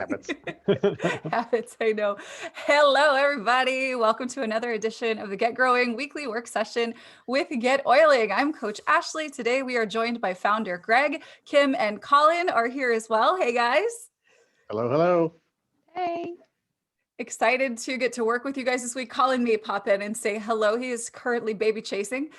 Habits. Habits, I know. Hello, everybody. Welcome to another edition of the Get Growing weekly work session with Get Oiling. I'm Coach Ashley. Today we are joined by founder Greg, Kim, and Colin are here as well. Hey, guys. Hello, hello. Hey. Excited to get to work with you guys this week. Colin may pop in and say hello. He is currently baby chasing.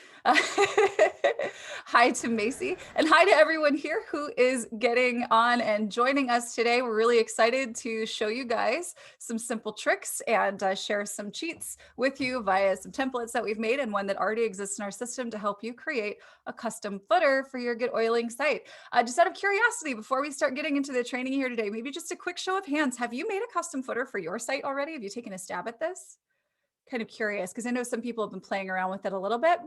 Hi to Macy and hi to everyone here who is getting on and joining us today. We're really excited to show you guys some simple tricks and share some cheats with you via some templates that we've made and one that already exists in our system to help you create a custom footer for your Get Oiling site. Just out of curiosity, before we start getting into the training here today, maybe just a quick show of hands. Have you made a custom footer for your site already? Have you taken a stab at this? Kind of curious because I know some people have been playing around with it a little bit.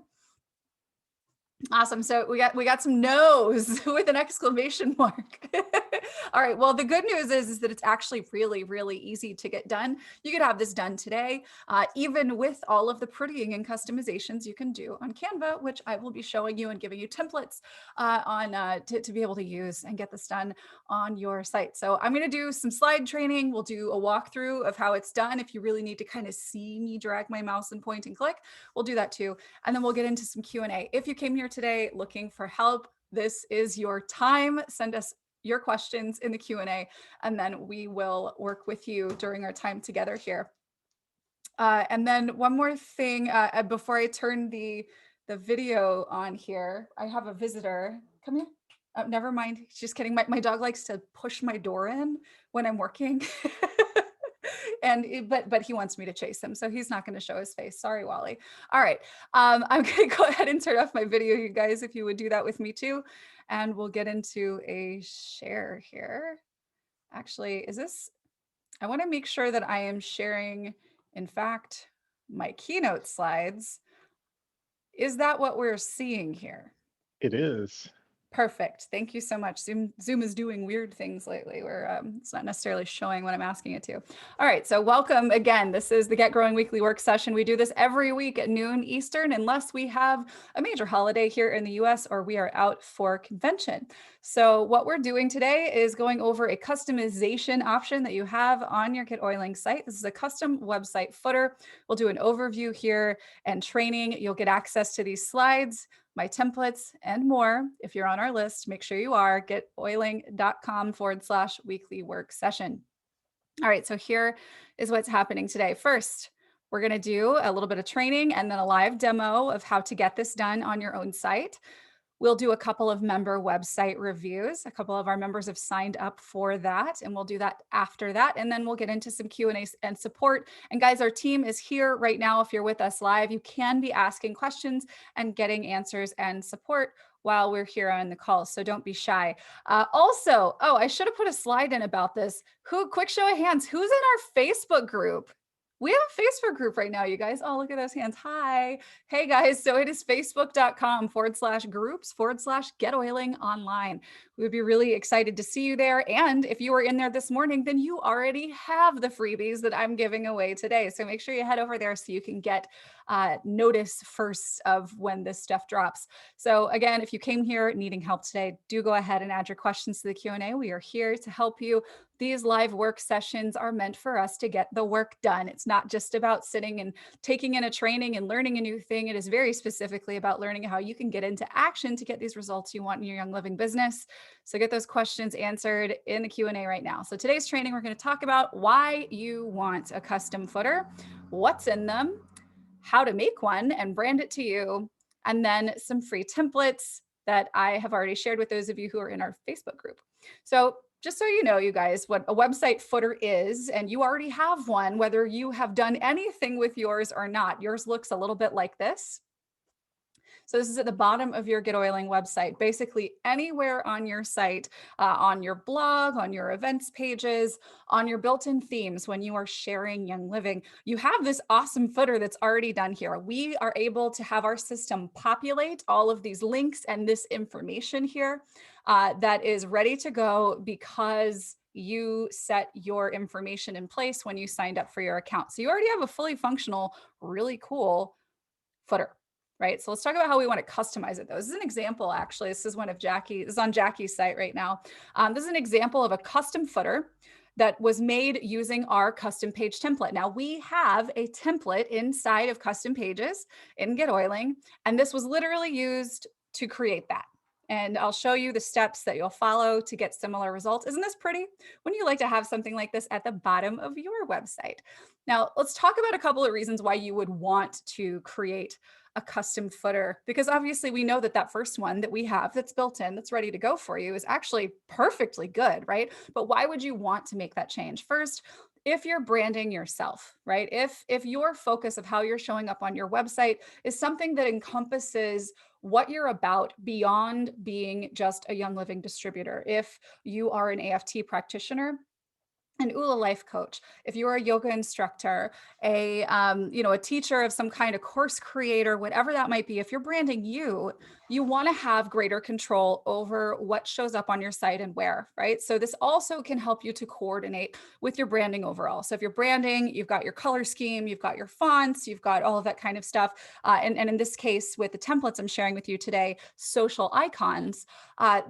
Awesome. So we got some no's with an exclamation mark. All right. Well, the good news is that it's actually really, really easy to get done. You could have this done today, even with all of the prettying and customizations you can do on Canva, which I will be showing you and giving you templates to be able to use and get this done on your site. So I'm going to do some slide training. We'll do a walkthrough of how it's done. If you really need to kind of see me drag my mouse and point and click, we'll do that too. And then we'll get into some Q&A. If you came here today looking for help, this is your time. Send us your questions in the Q&A, and then we will work with you during our time together here. And then one more thing, before I turn the video on here, I have a visitor. Come here. Oh, never mind. Just kidding. My dog likes to push my door in when I'm working. But he wants me to chase him, so he's not going to show his face. Sorry, Wally. All right, I'm going to go ahead and turn off my video, you guys, if you would do that with me too, and we'll get into a share here. Actually, is this? I want to make sure that I am sharing, in fact, my keynote slides. Is that what we're seeing here? It is. Perfect. Thank you so much. Zoom is doing weird things lately where it's not necessarily showing what I'm asking it to. All right. So welcome again. This is the Get Growing weekly work session. We do this every week at noon Eastern, unless we have a major holiday here in the US or we are out for convention. So what we're doing today is going over a customization option that you have on your Get Oiling site. This is a custom website footer. We'll do an overview here and training. You'll get access to these slides, my templates, and more. If you're on our list, make sure you are, getoiling.com/weekly work session. All right, so here is what's happening today. First, we're going to do a little bit of training and then a live demo of how to get this done on your own site. We'll do a couple of member website reviews. A couple of our members have signed up for that, and we'll do that after that. And then we'll get into some Q&A and support. And guys, our team is here right now. If you're with us live, you can be asking questions and getting answers and support while we're here on the call. So don't be shy. Also, I should have put a slide in about this. Quick show of hands, who's in our Facebook group? We have a Facebook group right now, you guys. Oh, look at those hands. Hi. Hey, guys. So it is facebook.com/groups/GetOiling online. We would be really excited to see you there. And if you were in there this morning, then you already have the freebies that I'm giving away today. So make sure you head over there so you can get notice first of when this stuff drops. So again, if you came here needing help today, do go ahead and add your questions to the Q&A. We are here to help you. These live work sessions are meant for us to get the work done. It's not just about sitting and taking in a training and learning a new thing. It is very specifically about learning how you can get into action to get these results you want in your Young Living business. So get those questions answered in the Q&A right now. So today's training, we're going to talk about why you want a custom footer, what's in them, how to make one and brand it to you, and then some free templates that I have already shared with those of you who are in our Facebook group. So just so you know, you guys, what a website footer is, and you already have one, whether you have done anything with yours or not, yours looks a little bit like this. So this is at the bottom of your Get Oiling website. Basically anywhere on your site, on your blog, on your events pages, on your built-in themes, when you are sharing Young Living, you have this awesome footer that's already done here. We are able to have our system populate all of these links and this information here that is ready to go because you set your information in place when you signed up for your account. So you already have a fully functional, really cool footer. Right. So let's talk about how we want to customize it though. This is an example, actually. This is one of this is on Jackie's site right now. This is an example of a custom footer. that was made using our custom page template. Now we have a template inside of custom pages in GetOiling, and this was literally used to create that. And I'll show you the steps that you'll follow to get similar results. Isn't this pretty? Wouldn't you like to have something like this at the bottom of your website? Now, let's talk about a couple of reasons why you would want to create a custom footer, because obviously we know that that first one that we have that's built in, that's ready to go for you is actually perfectly good, right? But why would you want to make that change? First, if you're branding yourself, right? If your focus of how you're showing up on your website is something that encompasses what you're about beyond being just a Young Living distributor. If you are an AFT practitioner, an ULA life coach, if you're a yoga instructor, a teacher of some kind, of course creator, whatever that might be, if you're branding you, you want to have greater control over what shows up on your site and where, right? So this also can help you to coordinate with your branding overall. So if you're branding, you've got your color scheme, you've got your fonts, you've got all of that kind of stuff. And in this case, with the templates I'm sharing with you today, social icons,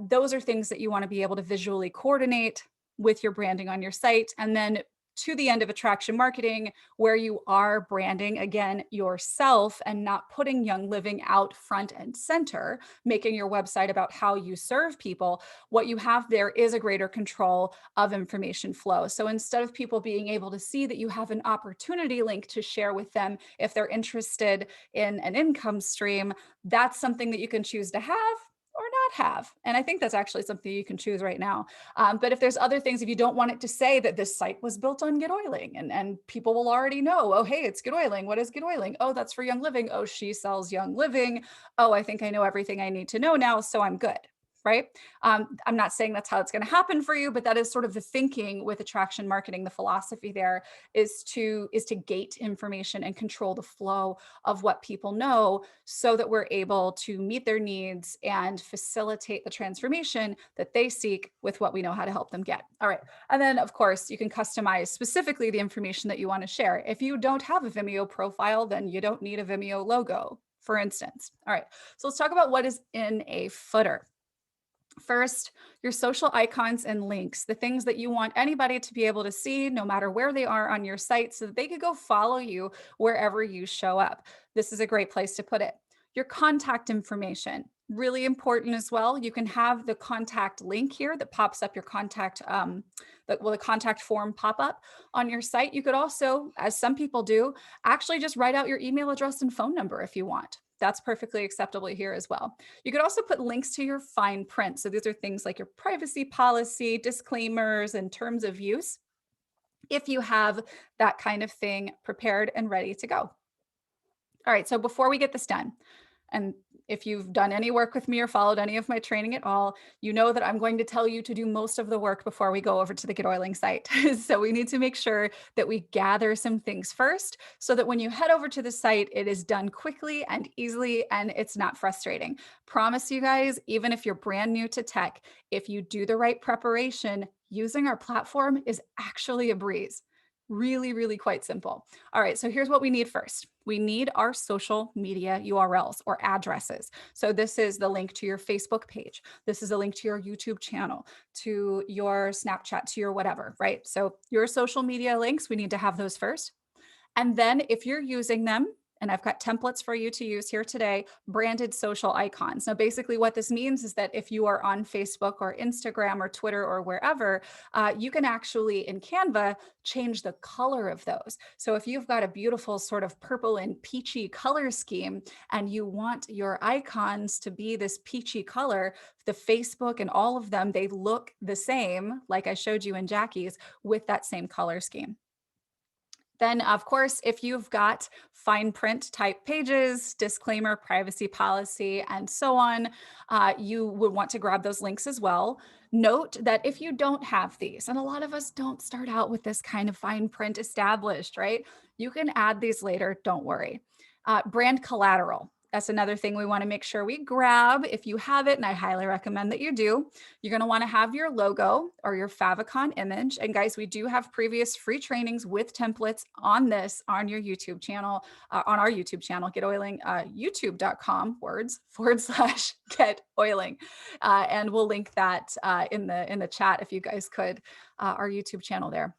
those are things that you want to be able to visually coordinate with your branding on your site. And then to the end of attraction marketing, where you are branding again yourself and not putting Young Living out front and center, making your website about how you serve people, what you have there is a greater control of information flow. So instead of people being able to see that you have an opportunity link to share with them if they're interested in an income stream, that's something that you can choose to have or not have. And I think that's actually something you can choose right now. But if there's other things, if you don't want it to say that this site was built on GetOiling, and people will already know, oh, hey, it's GetOiling. What is GetOiling? Oh, that's for Young Living. Oh, she sells Young Living. Oh, I think I know everything I need to know now, so I'm good. Right? I'm not saying that's how it's going to happen for you, but that is sort of the thinking with attraction marketing. The philosophy there is to gate information and control the flow of what people know, so that we're able to meet their needs and facilitate the transformation that they seek with what we know how to help them get. All right. And then, of course, you can customize specifically the information that you want to share. If you don't have a Vimeo profile, then you don't need a Vimeo logo, for instance. All right. So let's talk about what is in a footer. First, your social icons and links, the things that you want anybody to be able to see no matter where they are on your site, so that they could go follow you wherever you show up. This is a great place to put it. Your contact information, really important as well. You can have the contact link here that pops up your contact, the contact form pop up on your site. You could also, as some people do, actually just write out your email address and phone number if you want. That's perfectly acceptable here as well. You could also put links to your fine print. So these are things like your privacy policy, disclaimers, and terms of use, if you have that kind of thing prepared and ready to go. All right, so before we get this done, and if you've done any work with me or followed any of my training at all, you know that I'm going to tell you to do most of the work before we go over to the GetOiling site. So we need to make sure that we gather some things first, so that when you head over to the site, it is done quickly and easily, and it's not frustrating. Promise you guys, even if you're brand new to tech, if you do the right preparation, using our platform is actually a breeze. Really, really quite simple. All right, so here's what we need first. We need our social media URLs or addresses. So this is the link to your Facebook page. This is a link to your YouTube channel, to your Snapchat, to your whatever, right? So your social media links, we need to have those first. And then if you're using them, and I've got templates for you to use here today, branded social icons. Now, basically what this means is that if you are on Facebook or Instagram or Twitter or wherever, you can actually in Canva change the color of those. So if you've got a beautiful sort of purple and peachy color scheme, and you want your icons to be this peachy color, the Facebook and all of them, they look the same, like I showed you in Jackie's, with that same color scheme. Then, of course, if you've got fine print type pages, disclaimer, privacy policy, and so on, you would want to grab those links as well. Note that if you don't have these, and a lot of us don't start out with this kind of fine print established, right? You can add these later, don't worry. Brand collateral. That's another thing we want to make sure we grab if you have it, and I highly recommend that you do. You're going to want to have your logo or your favicon image. And guys, we do have previous free trainings with templates on this on your YouTube channel, on our YouTube channel, GetOiling, youtube.com /GetOiling. And we'll link that in the chat if you guys could, our YouTube channel there.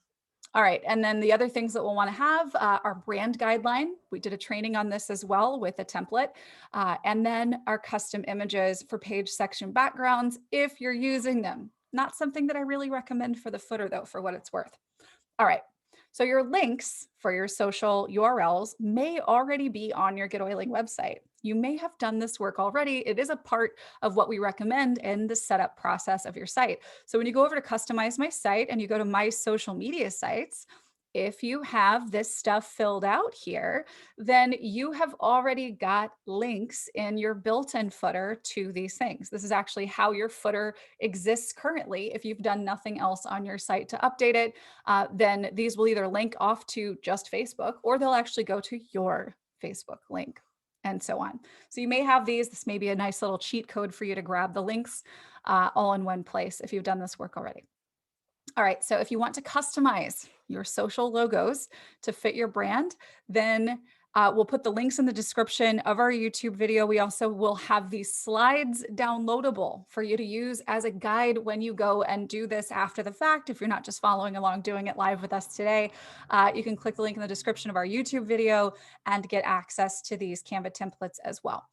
All right, and then the other things that we'll want to have our brand guideline. We did a training on this as well with a template. And then our custom images for page section backgrounds if you're using them. Not something that I really recommend for the footer though, for what it's worth. All right, so your links for your social URLs may already be on your GetOiling website. You may have done this work already. It is a part of what we recommend in the setup process of your site. So when you go over to customize my site and you go to my social media sites, if you have this stuff filled out here, then you have already got links in your built-in footer to these things. This is actually how your footer exists currently. If you've done nothing else on your site to update it, then these will either link off to just Facebook or they'll actually go to your Facebook link and so on. So you may have these. This may be a nice little cheat code for you to grab the links all in one place if you've done this work already. All right, so if you want to customize your social logos to fit your brand, then we'll put the links in the description of our YouTube video. We also will have these slides downloadable for you to use as a guide when you go and do this after the fact. If you're not just following along doing it live with us today, you can click the link in the description of our YouTube video and get access to these Canva templates as well.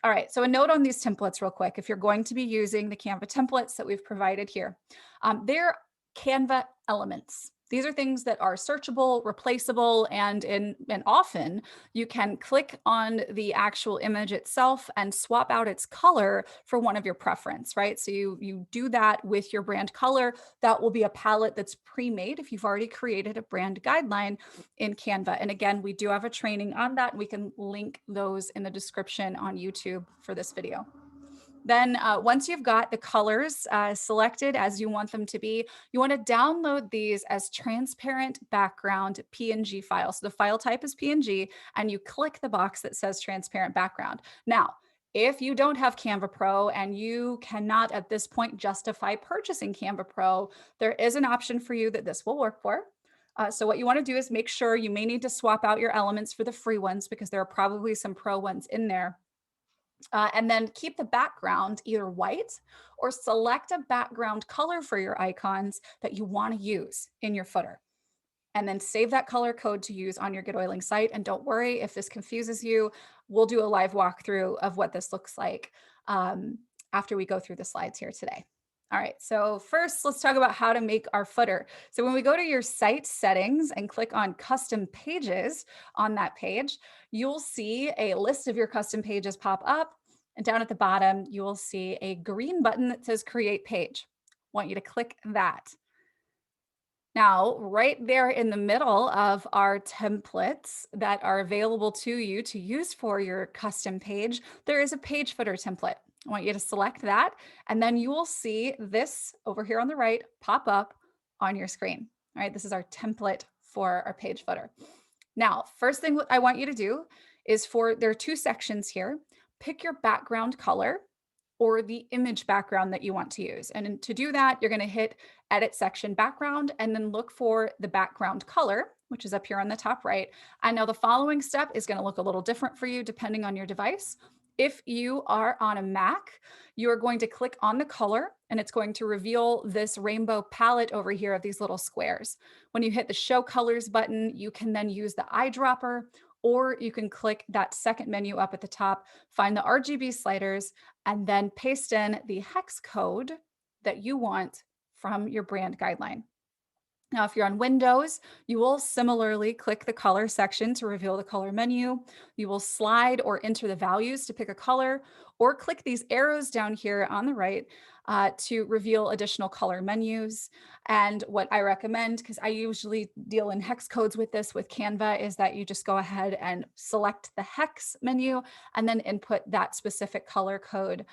All right, so a note on these templates real quick. If you're going to be using the Canva templates that we've provided here, they're Canva elements. These are things that are searchable, replaceable, and often you can click on the actual image itself and swap out its color for one of your preference, right? So you do that with your brand color. That will be a palette that's pre-made if you've already created a brand guideline in Canva. And again, we do have a training on that. We can link those in the description on YouTube for this video. Then once you've got the colors selected as you want them to be, you want to download these as transparent background PNG files. So the file type is PNG, and you click the box that says transparent background. Now, if you don't have Canva Pro and you cannot at this point justify purchasing Canva Pro, there is an option for you that this will work for. So what you want to do is make sure you may need to swap out your elements for the free ones because there are probably some pro ones in there. And then keep the background either white or select a background color for your icons that you want to use in your footer. And then save that color code to use on your GetOiling site. And don't worry if this confuses you, we'll do a live walkthrough of what this looks like after we go through the slides here today. All right, so first let's talk about how to make our footer. So when we go to your site settings and click on custom pages on that page, you'll see a list of your custom pages pop up. And down at the bottom, you will see a green button that says create page. I want you to click that. Now, right there in the middle of our templates that are available to you to use for your custom page, there is a page footer template. I want you to select that, and then you will see this over here on the right pop up on your screen. All right, this is our template for our page footer. Now, first thing I want you to do is there are two sections here. Pick your background color or the image background that you want to use. And to do that, you're going to hit edit section background and then look for the background color, which is up here on the top right. And now the following step is going to look a little different for you depending on your device. If you are on a Mac, you are going to click on the color and it's going to reveal this rainbow palette over here of these little squares. When you hit the show colors button, you can then use the eyedropper, or you can click that second menu up at the top, find the RGB sliders, and then paste in the hex code that you want from your brand guideline. Now, if you're on Windows, you will similarly click the color section to reveal the color menu. You will slide or enter the values to pick a color, or click these arrows down here on the right to reveal additional color menus. And what I recommend, because I usually deal in hex codes with this with Canva, is that you just go ahead and select the hex menu and then input that specific color code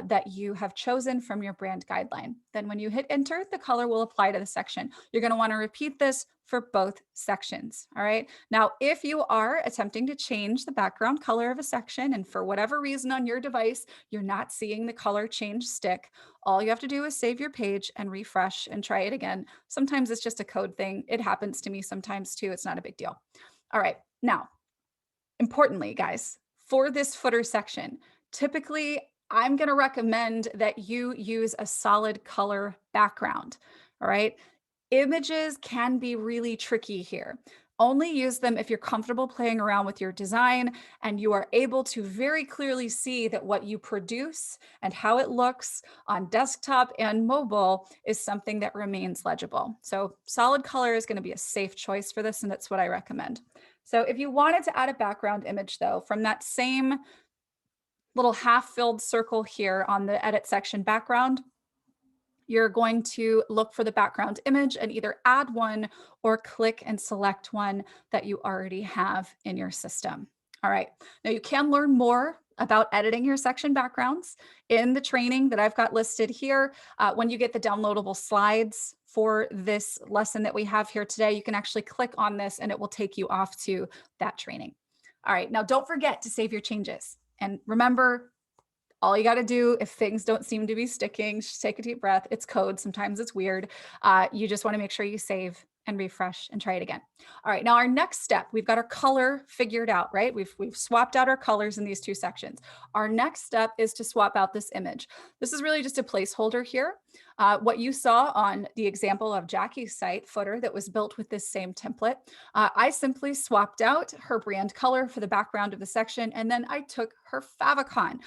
that you have chosen from your brand guideline. Then when you hit enter, the color will apply to the section. You're going to want to repeat this for both sections. All right. Now, if you are attempting to change the background color of a section and for whatever reason on your device, you're not seeing the color change stick, all you have to do is save your page and refresh and try it again. Sometimes it's just a code thing. It happens to me sometimes too. It's not a big deal. All right. Now, importantly, guys, for this footer section, typically I'm going to recommend that you use a solid color background. All right. Images can be really tricky here. Only use them if you're comfortable playing around with your design and you are able to very clearly see that what you produce and how it looks on desktop and mobile is something that remains legible. So solid color is going to be a safe choice for this, and that's what I recommend. So if you wanted to add a background image though, from that same little half-filled circle here on the edit section background, you're going to look for the background image and either add one or click and select one that you already have in your system. All right, now you can learn more about editing your section backgrounds in the training that I've got listed here. When you get the downloadable slides for this lesson that we have here today, you can actually click on this and it will take you off to that training. All right, now don't forget to save your changes. And remember, all you got to do if things don't seem to be sticking, just take a deep breath. It's code. Sometimes it's weird. You just want to make sure you save and refresh and try it again. All right. Now our next step, we've got our color figured out, right? We've swapped out our colors in these two sections. Our next step is to swap out this image. This is really just a placeholder here. What you saw on the example of Jackie's site footer that was built with this same template, I simply swapped out her brand color for the background of the section, and then I took her favicon,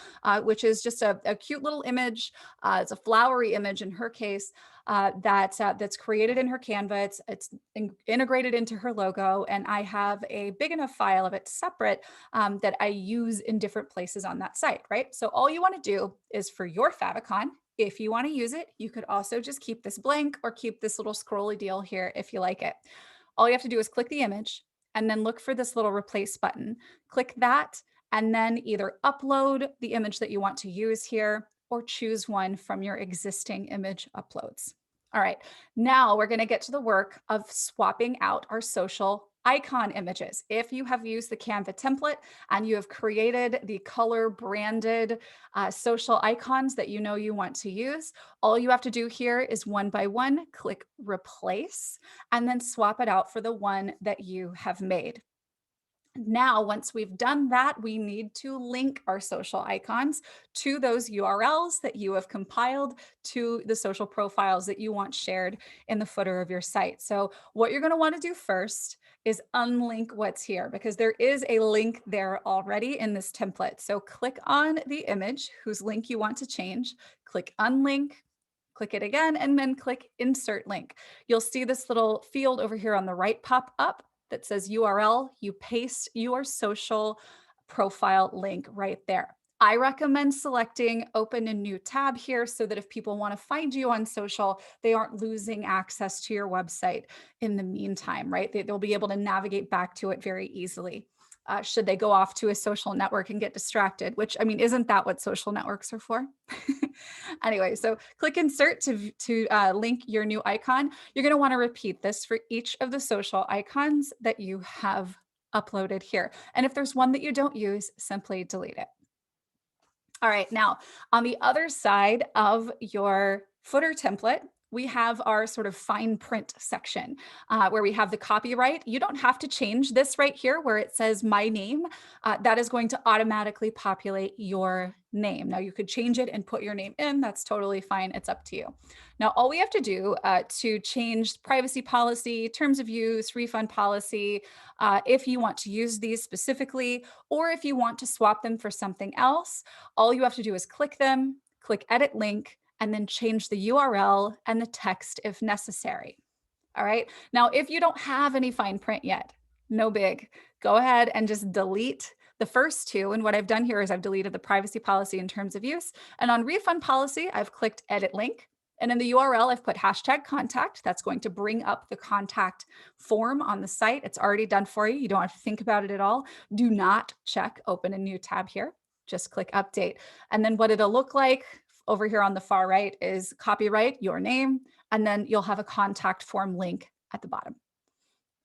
which is just a cute little image. It's a flowery image in her case that's created in her Canva. It's integrated into her logo, and I have a big enough file of it separate that I use in different places on that site, right? So all you want to do is for your favicon, if you want to use it, you could also just keep this blank or keep this little scrolly deal here if you like it. All you have to do is click the image and then look for this little replace button. Click that and then either upload the image that you want to use here or choose one from your existing image uploads. All right, now we're going to get to the work of swapping out our social icon images. If you have used the Canva template and you have created the color branded social icons that you know you want to use, all you have to do here is one by one, click replace, and then swap it out for the one that you have made. Now, once we've done that, we need to link our social icons to those URLs that you have compiled to the social profiles that you want shared in the footer of your site. So what you're going to want to do first is unlink what's here because there is a link there already in this template. So click on the image whose link you want to change, click unlink, click it again, and then click insert link. You'll see this little field over here on the right pop up that says URL. You paste your social profile link right there. I recommend selecting open a new tab here so that if people want to find you on social, they aren't losing access to your website in the meantime, right? They'll be able to navigate back to it very easily. Should they go off to a social network and get distracted, which, I mean, isn't that what social networks are for? Anyway, so click insert to link your new icon. You're going to want to repeat this for each of the social icons that you have uploaded here. And if there's one that you don't use, simply delete it. All right, now on the other side of your footer template, we have our sort of fine print section where we have the copyright. You don't have to change this right here where it says my name. That is going to automatically populate your name. Now you could change it and put your name in. That's totally fine. It's up to you. Now, all we have to do to change privacy policy, terms of use, refund policy, if you want to use these specifically, or if you want to swap them for something else, all you have to do is click them, click edit link, and then change the URL and the text if necessary. All right. Now, if you don't have any fine print yet, no big, go ahead and just delete the first two. And what I've done here is I've deleted the privacy policy in terms of use. And on refund policy, I've clicked edit link. And in the URL, I've put #contact. That's going to bring up the contact form on the site. It's already done for you. You don't have to think about it at all. Do not check open a new tab here. Just click update. And then what it'll look like over here on the far right is copyright, your name, and then you'll have a contact form link at the bottom.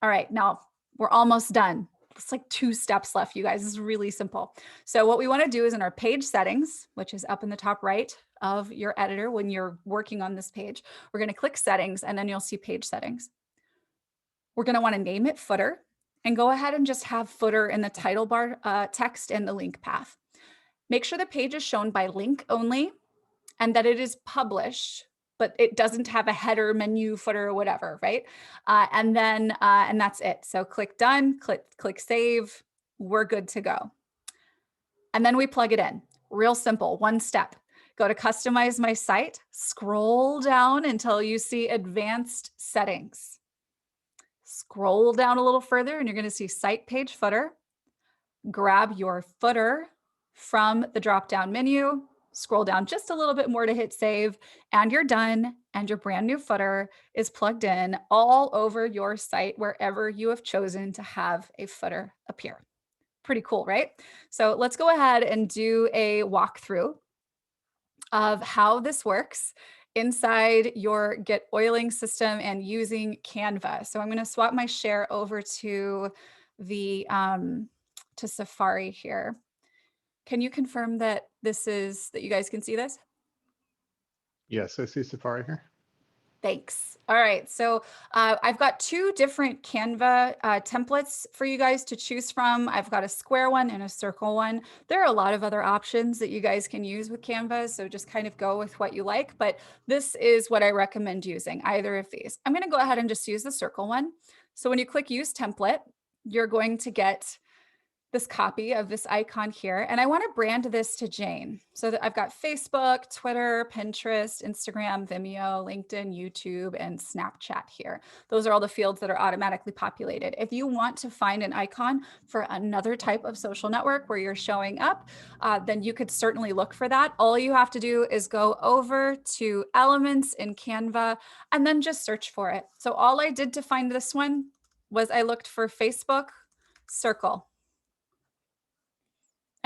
All right, now we're almost done. It's like 2 steps left, you guys. This is really simple. So what we want to do is in our page settings, which is up in the top right of your editor when you're working on this page, we're going to click settings and then you'll see page settings. We're going to want to name it footer and go ahead and just have footer in the title bar text and the link path. Make sure the page is shown by link only and that it is published, but it doesn't have a header, menu, footer, or whatever, right? And that's it. So click done, click save, we're good to go. And then we plug it in. Real simple, one step. Go to customize my site, scroll down until you see advanced settings. Scroll down a little further and you're going to see site page footer. Grab your footer from the drop-down menu, scroll down just a little bit more to hit save, and you're done. And your brand new footer is plugged in all over your site wherever you have chosen to have a footer appear. Pretty cool, right? So let's go ahead and do a walkthrough of how this works inside your GetOiling system and using Canva. So I'm going to swap my share over to the to Safari here. Can you confirm that that you guys can see this? Yes, I see Safari here. Thanks. All right, so I've got 2 different Canva templates for you guys to choose from. I've got a square one and a circle one. There are a lot of other options that you guys can use with Canva, so just kind of go with what you like, but this is what I recommend using, either of these. I'm gonna go ahead and just use the circle one. So when you click use template, you're going to get this copy of this icon here. And I want to brand this to Jane. So that I've got Facebook, Twitter, Pinterest, Instagram, Vimeo, LinkedIn, YouTube, and Snapchat here. Those are all the fields that are automatically populated. If you want to find an icon for another type of social network where you're showing up, then you could certainly look for that. All you have to do is go over to Elements in Canva and then just search for it. So all I did to find this one was I looked for Facebook circle.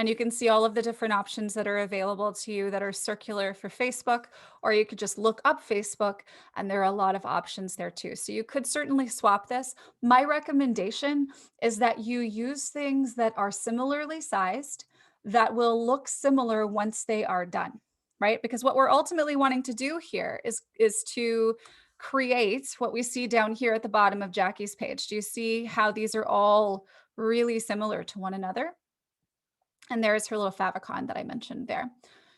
And you can see all of the different options that are available to you that are circular for Facebook, or you could just look up Facebook and there are a lot of options there too. So you could certainly swap this. My recommendation is that you use things that are similarly sized that will look similar once they are done, right? Because what we're ultimately wanting to do here is to create what we see down here at the bottom of Jackie's page. Do you see how these are all really similar to one another? And there's her little favicon that I mentioned there.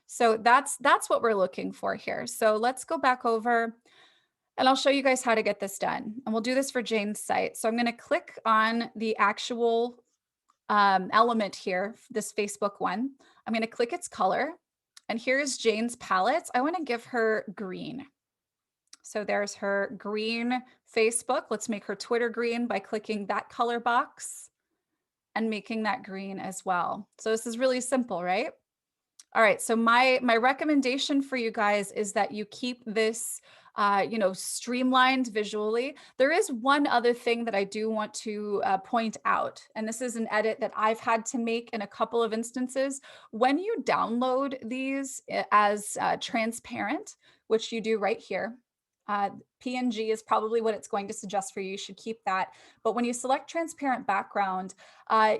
So that's what we're looking for here. So let's go back over and I'll show you guys how to get this done. And we'll do this for Jane's site. So I'm going to click on the actual element here, this Facebook one. I'm going to click its color. And here's Jane's palette. I want to give her green. So there's her green Facebook. Let's make her Twitter green by clicking that color box and making that green as well. So this is really simple, right? All right, so my recommendation for you guys is that you keep this streamlined visually. There is one other thing that I do want to point out, and this is an edit that I've had to make in a couple of instances. When you download these as transparent, which you do right here, PNG is probably what it's going to suggest for you. You should keep that. But when you select transparent background,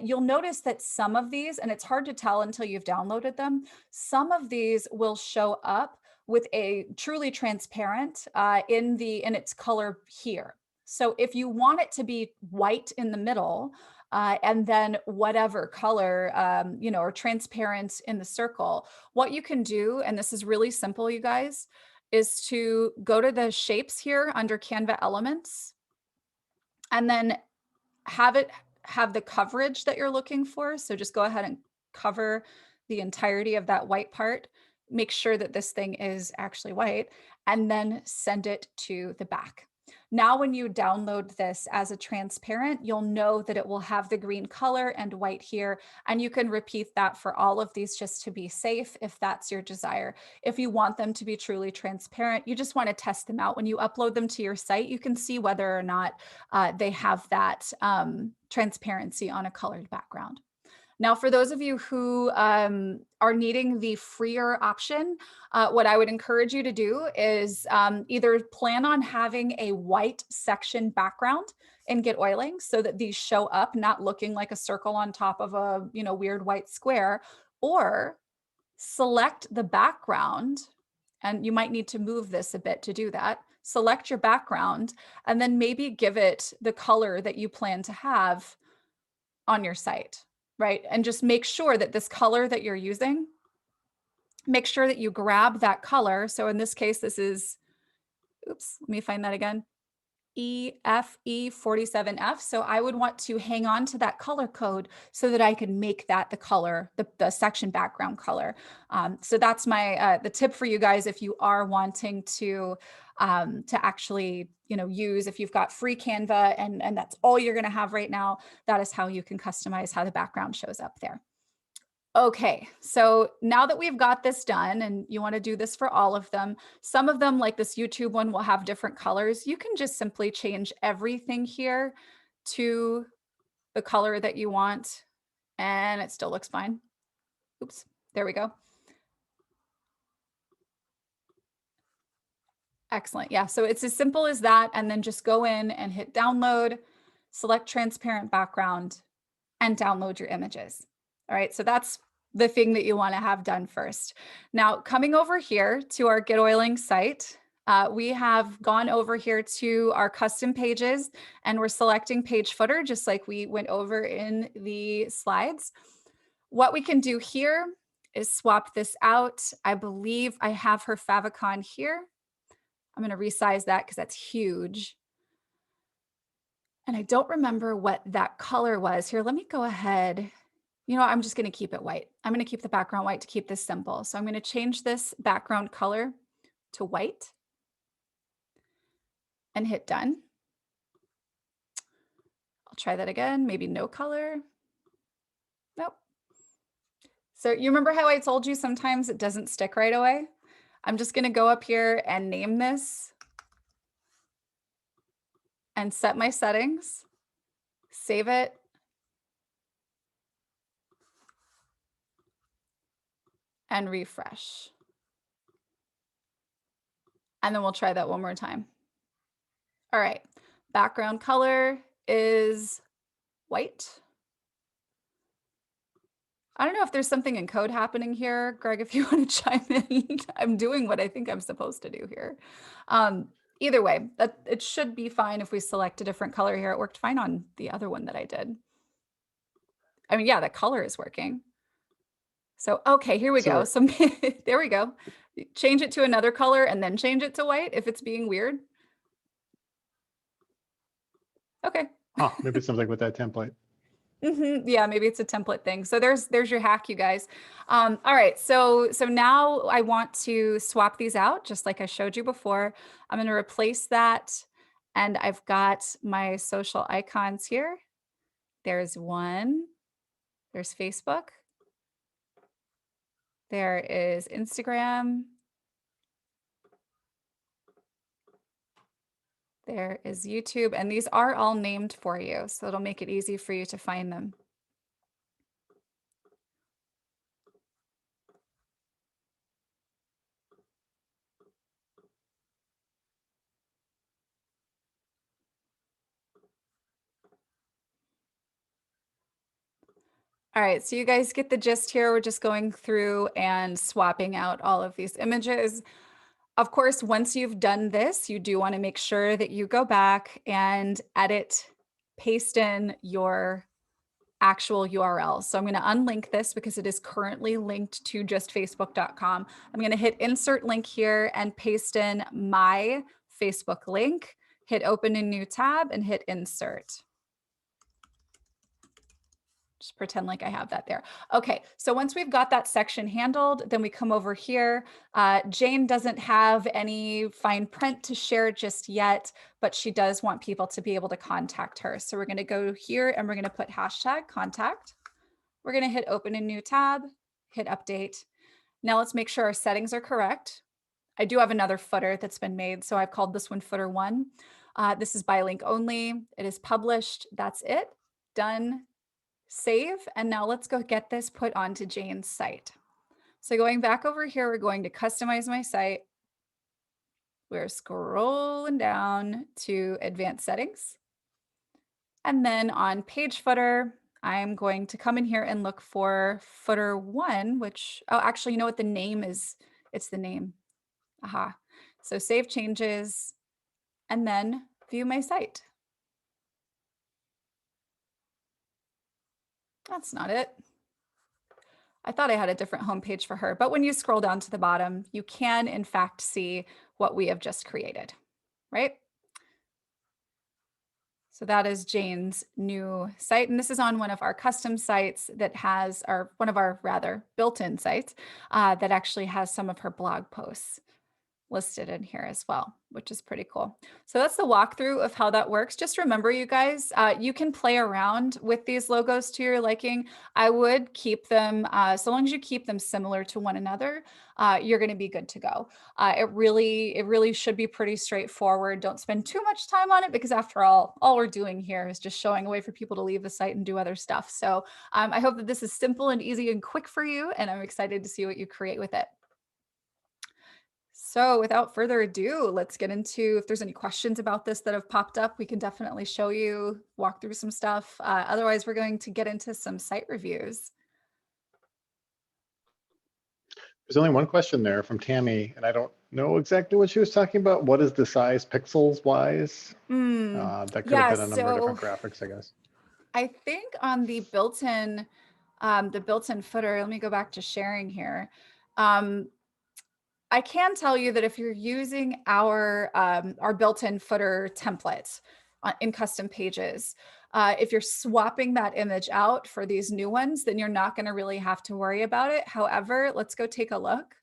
you'll notice that some of these, and it's hard to tell until you've downloaded them, some of these will show up with a truly transparent in its color here. So if you want it to be white in the middle, and then whatever color, or transparent in the circle, what you can do, and this is really simple, you guys, is to go to the shapes here under Canva Elements and then have the coverage that you're looking for. So just go ahead and cover the entirety of that white part. Make sure that this thing is actually white and then send it to the back. Now, when you download this as a transparent, you'll know that it will have the green color and white here, and you can repeat that for all of these just to be safe if that's your desire. If you want them to be truly transparent, you just want to test them out. When you upload them to your site, you can see whether or not they have that transparency on a colored background. Now, for those of you who are needing the freer option, what I would encourage you to do is either plan on having a white section background in GetOiling so that these show up not looking like a circle on top of a weird white square, or select the background, and you might need to move this a bit to do that. Select your background and then maybe give it the color that you plan to have on your site, right? And just make sure that this color that you're using, make sure that you grab that color. So in this case, this is, oops, let me find that again. EFE47F. So I would want to hang on to that color code so that I can make that the color, the section background color. So that's my the tip for you guys if you are wanting to actually use, if you've got free Canva and that's all you're going to have right now, that is how you can customize how the background shows up there. Okay, so now that we've got this done, and you want to do this for all of them, some of them, like this YouTube one, will have different colors. You can just simply change everything here to the color that you want, and it still looks fine. Oops, there we go. Excellent. Yeah, so it's as simple as that, and then just go in and hit download, select transparent background, and download your images. All right, so that's the thing that you want to have done first. Now, coming over here to our GetOiling site, we have gone over here to our custom pages, and we're selecting page footer, just like we went over in the slides. What we can do here is swap this out. I believe I have her favicon here. I'm going to resize that because that's huge. And I don't remember what that color was. Here, let me go ahead. I'm just going to keep it white. I'm going to keep the background white to keep this simple. So I'm going to change this background color to white and hit done. I'll try that again. Maybe no color. Nope. So you remember how I told you sometimes it doesn't stick right away? I'm just going to go up here and name this and set my settings, save it, and refresh. And then we'll try that one more time. All right, background color is white. I don't know if there's something in code happening here, Greg, if you want to chime in. I'm doing what I think I'm supposed to do here. Either way, it should be fine if we select a different color here. It worked fine on the other one that I did. I mean, yeah, the color is working. So, okay, here we go. So there we go. Change it to another color and then change it to white if it's being weird. Okay. Oh, maybe it's something with that template. Yeah, maybe it's a template thing. So there's your hack, you guys. All right, so now I want to swap these out, just like I showed you before. I'm going to replace that, and I've got my social icons here. There's one. There's Facebook. There is Instagram. There is YouTube, and these are all named for you, so it'll make it easy for you to find them. All right, so you guys get the gist here. We're just going through and swapping out all of these images. Of course, once you've done this, you do want to make sure that you go back and edit, paste in your actual URL. So I'm going to unlink this because it is currently linked to justfacebook.com. I'm going to hit insert link here and paste in my Facebook link, hit open a new tab and hit insert. Just pretend like I have that there. Okay, so once we've got that section handled, then we come over here. Jane doesn't have any fine print to share just yet, but she does want people to be able to contact her. So we're gonna go here and we're gonna put hashtag contact. We're gonna hit open a new tab, hit update. Now let's make sure our settings are correct. I do have another footer that's been made, so I've called this one footer 1. This is by link only. It is published. That's it. Done. Save, and now let's go get this put onto Jane's site. So going back over here, we're going to customize my site. We're scrolling down to advanced settings. And then on page footer, I'm going to come in here and look for footer 1, which, oh, actually, you know what the name is? It's the name. Aha. So save changes and then view my site. That's not it. I thought I had a different homepage for her, but when you scroll down to the bottom, you can in fact see what we have just created, right? So that is Jane's new site. And this is on one of our custom sites that has, or one of our rather built-in sites that actually has some of her blog posts listed in here as well, which is pretty cool. So that's the walkthrough of how that works. Just remember, you guys, you can play around with these logos to your liking. I would keep them, so long as you keep them similar to one another, you're going to be good to go. It really should be pretty straightforward. Don't spend too much time on it because after all we're doing here is just showing a way for people to leave the site and do other stuff. So I hope that this is simple and easy and quick for you, and I'm excited to see what you create with it. So without further ado, let's get into, if there's any questions about this that have popped up, we can definitely show you, walk through some stuff. Otherwise, we're going to get into some site reviews. There's only one question there from Tammy, and I don't know exactly what she was talking about. What is the size pixels wise? That could have been a number of different graphics, I guess. I think on the built-in footer, let me go back to sharing here. I can tell you that if you're using our built-in footer template in custom pages, if you're swapping that image out for these new ones, then you're not going to really have to worry about it. However, let's go take a look.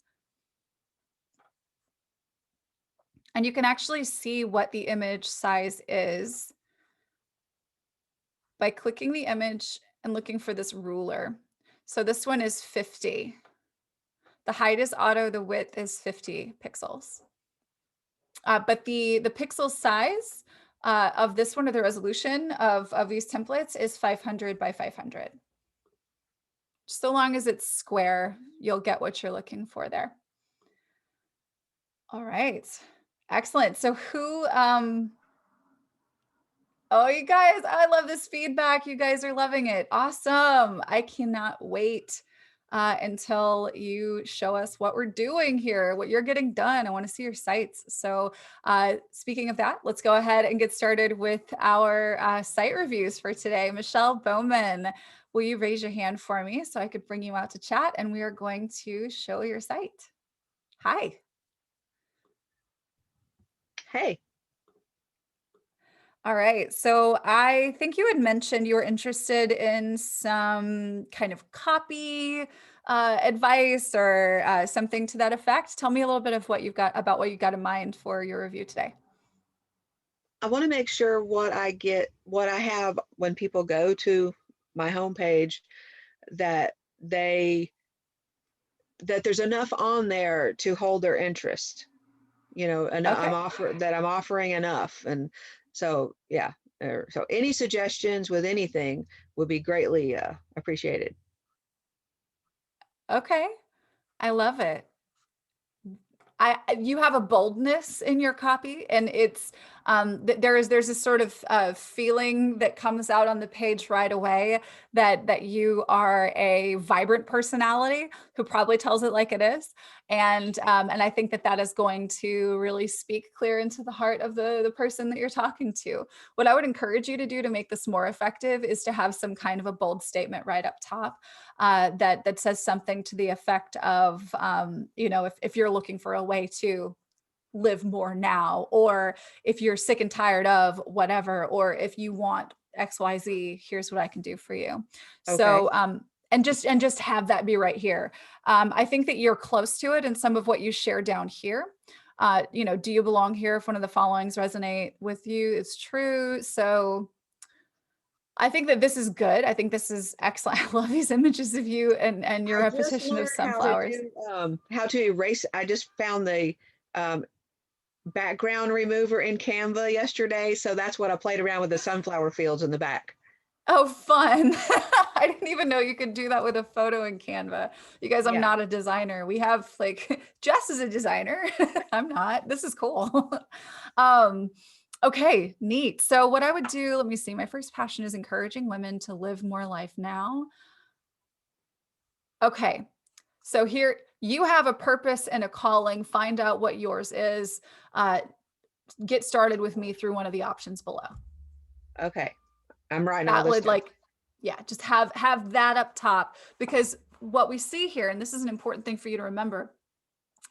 And you can actually see what the image size is by clicking the image and looking for this ruler. So this one is 50. The height is auto, the width is 50 pixels. But the pixel size of this one, or the resolution of these templates, is 500 by 500. So long as it's square, you'll get what you're looking for there. All right, excellent. So who, oh, you guys, I love this feedback. You guys are loving it. Awesome. I cannot wait until you show us what we're doing here, what you're getting done. I want to see your sites. So speaking of that, let's go ahead and get started with our site reviews for today. Michelle Bowman, will you raise your hand for me so I could bring you out to chat, and we are going to show your site. Hi. Hey. All right. So I think you had mentioned you were interested in some kind of copy advice or something to that effect. Tell me a little bit of what you've got about what you got in mind for your review today. I want to make sure what I have when people go to my homepage, that there's enough on there to hold their interest. You know, and Okay. I'm offering enough. And so, yeah. So any suggestions with anything would be greatly appreciated. Okay. I love it. You have a boldness in your copy, and it's there's this sort of feeling that comes out on the page right away that you are a vibrant personality who probably tells it like it is, and I think that is going to really speak clear into the heart of the person that you're talking to. What I would encourage you to do to make this more effective is to have some kind of a bold statement right up top that says something to the effect of, you know, if you're looking for a way to live more now, or if you're sick and tired of whatever, or if you want XYZ, here's what I can do for you. Okay. So, and just have that be right here. I think that you're close to it in some of what you share down here. You know, do you belong here if one of the followings resonate with you? It's true. So I think that this is good. I think this is excellent. I love these images of you and your repetition of sunflowers. How to erase. I just found the background remover in Canva yesterday. So that's what I played around with, the sunflower fields in the back. Oh, fun. I didn't even know you could do that with a photo in Canva. You guys, I'm Yeah. not a designer. We have like, Jess is a designer. I'm not. This is cool. um, okay, neat. So what I would do, let me see. My first passion is encouraging women to live more life now. Okay. So here you have a purpose and a calling. Find out what yours is. Get started with me through one of the options below. Okay. I'm writing all That this would down. like, yeah, just have that up top, because what we see here, and this is an important thing for you to remember,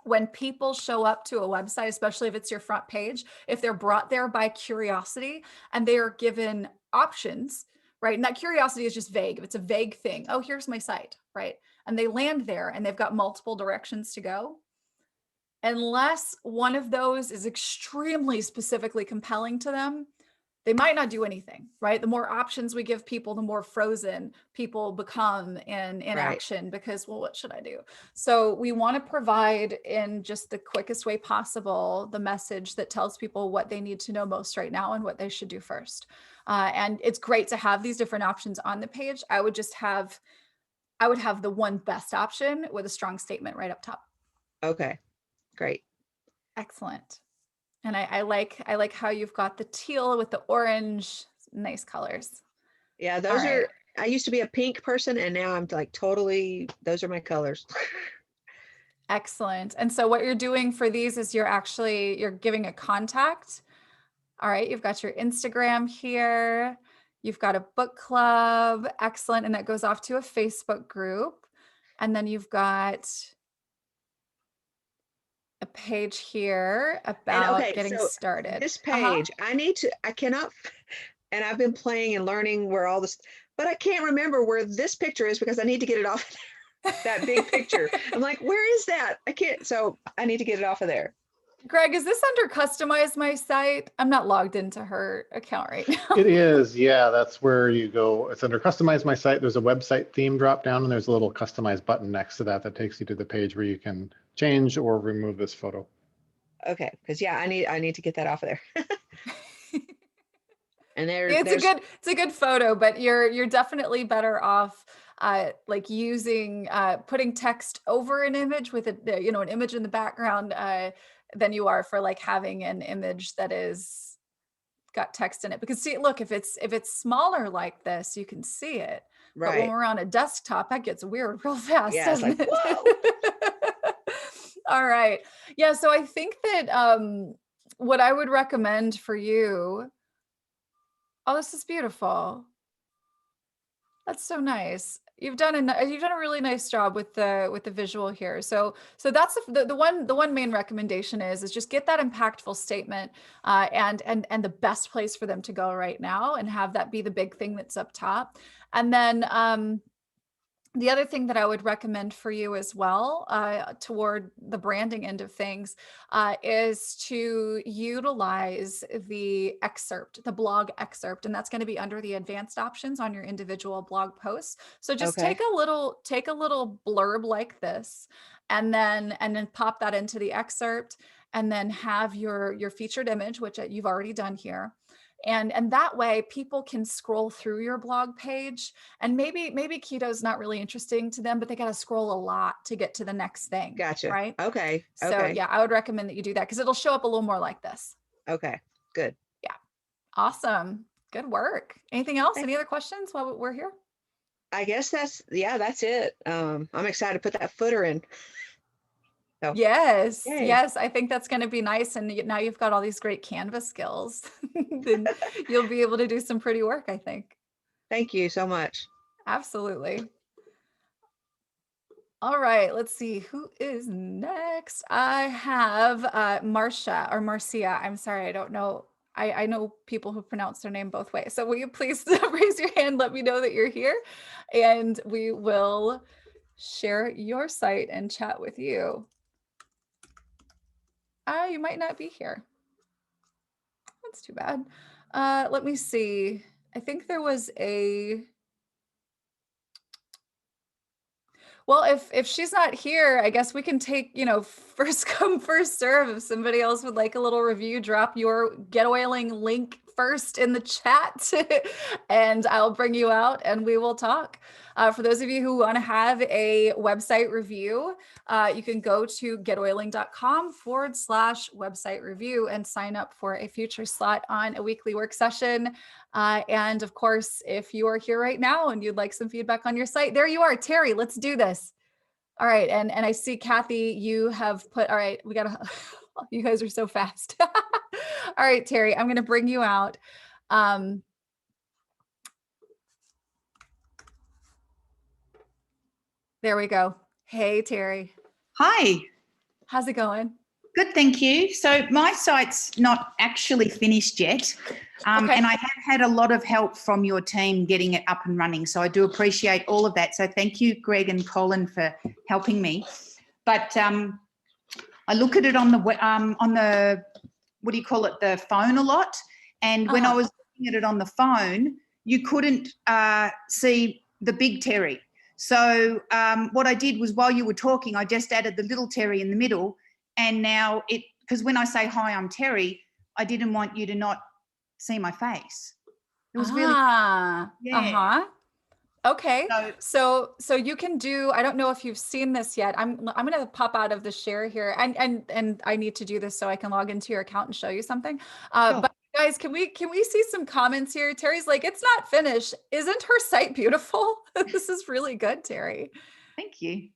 when people show up to a website, especially if it's your front page, if they're brought there by curiosity and they are given options, right? And that curiosity is just vague. If it's a vague thing, oh, here's my site, right? And they land there and they've got multiple directions to go. Unless one of those is extremely specifically compelling to them, they might not do anything, right? The more options we give people, the more frozen people become in Right. action, because, well, what should I do? So we want to provide in just the quickest way possible the message that tells people what they need to know most right now and what they should do first. And it's great to have these different options on the page. I would have the one best option with a strong statement right up top. Okay. Great. Excellent. And I like how you've got the teal with the orange, nice colors. Yeah, All those right. are, I used to be a pink person and now I'm like totally, those are my colors. Excellent. And so what you're doing for these is you're giving a contact. All right. You've got your Instagram here. You've got a book club. Excellent. And that goes off to a Facebook group. And then you've got a page here And about okay, getting so started. this page, I cannot, and I've been playing and learning where all this, but I can't remember where this picture is because I need to get it off that big picture. I'm like, where is that? I can't, so I need to get it off of there. Greg, is this under customize my site? I'm not logged into her account right now. It is, yeah, that's where you go. It's under customize my site. There's a website theme drop down and there's a little customize button next to that that takes you to the page where you can change or remove this photo. Okay, because yeah, I need to get that off of there. And It's a good photo, but you're definitely better off like using putting text over an image with an image in the background than you are for like having an image that is got text in it. Because see, look, if it's smaller like this, you can see it. But when right. we're on a desktop, that gets weird real fast, Yeah, it's doesn't like, it? whoa. All right. Yeah, so I think that what I would recommend for you. Oh, this is beautiful. That's so nice. You've done a really nice job with the visual here. So that's the one main recommendation is just get that impactful statement and the best place for them to go right now, and have that be the big thing that's up top. And then the other thing that I would recommend for you as well, toward the branding end of things, is to utilize the excerpt, the blog excerpt, and that's going to be under the advanced options on your individual blog posts. So just Okay. take a little blurb like this, and then pop that into the excerpt, and then have your featured image, which you've already done here. And that way people can scroll through your blog page, and maybe keto is not really interesting to them, but they got to scroll a lot to get to the next thing. Gotcha. Right. Okay. So Okay. yeah, I would recommend that you do that, because it'll show up a little more like this. Okay. Good. Yeah. Awesome. Good work. Anything else? Thank- Any other questions while we're here? I guess that's it. I'm excited to put that footer in. So Yes. yay. Yes. I think that's going to be nice. And now you've got all these great Canvas skills. Then you'll be able to do some pretty work, I think. Thank you so much. Absolutely. All right, let's see who is next. I have Marcia or Marcia. I'm sorry, I don't know. I know people who pronounce their name both ways. So will you please raise your hand, let me know that you're here, and we will share your site and chat with you. You might not be here. That's too bad. Let me see. I think there was a... Well, if she's not here, I guess we can take, first come, first serve. If somebody else would like a little review, drop your GetOiling link first in the chat and I'll bring you out and we will talk. For those of you who want to have a website review, you can go to getoiling.com/website review and sign up for a future slot on a weekly work session. And of course, if you are here right now and you'd like some feedback on your site, there you are, Terry, let's do this. All right. And I see Kathy, you have put, all right, we got to, you guys are so fast. All right, Terry, I'm going to bring you out. There we go. Hey, Terry. Hi. How's it going? Good, thank you. So my site's not actually finished yet, and I have had a lot of help from your team getting it up and running. So I do appreciate all of that. So thank you, Greg and Colin, for helping me. But I look at it on the what do you call it, the phone a lot. And when I was looking at it on the phone, you couldn't see the big Terry. So what I did was, while you were talking, I just added the little Terry in the middle. And now because when I say, hi, I'm Terry, I didn't want you to not see my face. It was really, yeah. Okay. So you can do, I don't know if you've seen this yet. I'm going to pop out of the share here and I need to do this so I can log into your account and show you something. Sure. But guys, can we see some comments here? Terry's like, it's not finished. Isn't her site beautiful? This is really good, Terry. Thank you.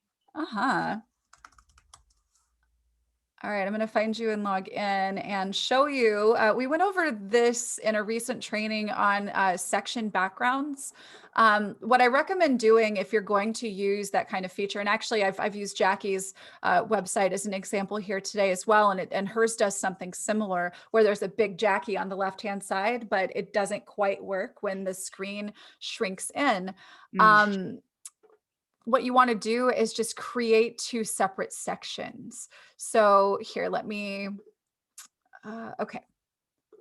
All right, I'm going to find you and log in and show you. We went over this in a recent training on section backgrounds. What I recommend doing if you're going to use that kind of feature, and actually I've used Jackie's website as an example here today as well, and hers does something similar where there's a big Jackie on the left-hand side, but it doesn't quite work when the screen shrinks in. What you want to do is just create two separate sections. So here, let me, okay.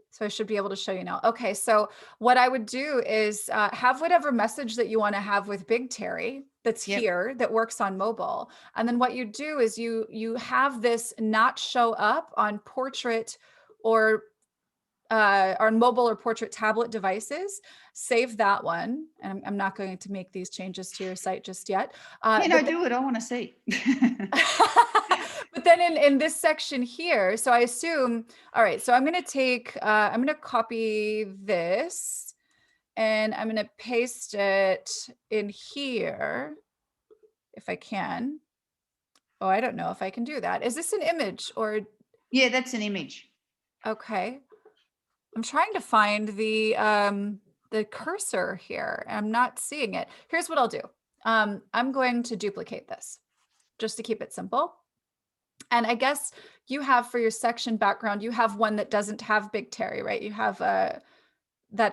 So I should be able to show you now. Okay, so what I would do is have whatever message that you want to have with Big Terry that's here, that works on mobile. And then what you do is you have this not show up on portrait or on mobile or portrait tablet devices. Save that one. And I'm not going to make these changes to your site just yet. Do it. I want to see. But then in this section here, so I assume, all right, so I'm going to take, I'm going to copy this and I'm going to paste it in here if I can. Oh, I don't know if I can do that. Is this an image or? Yeah, that's an image. Okay. I'm trying to find the cursor here. I'm not seeing it. Here's what I'll do. I'm going to duplicate this just to keep it simple. And I guess you have, for your section background, you have one that doesn't have Big Terry, right? You have that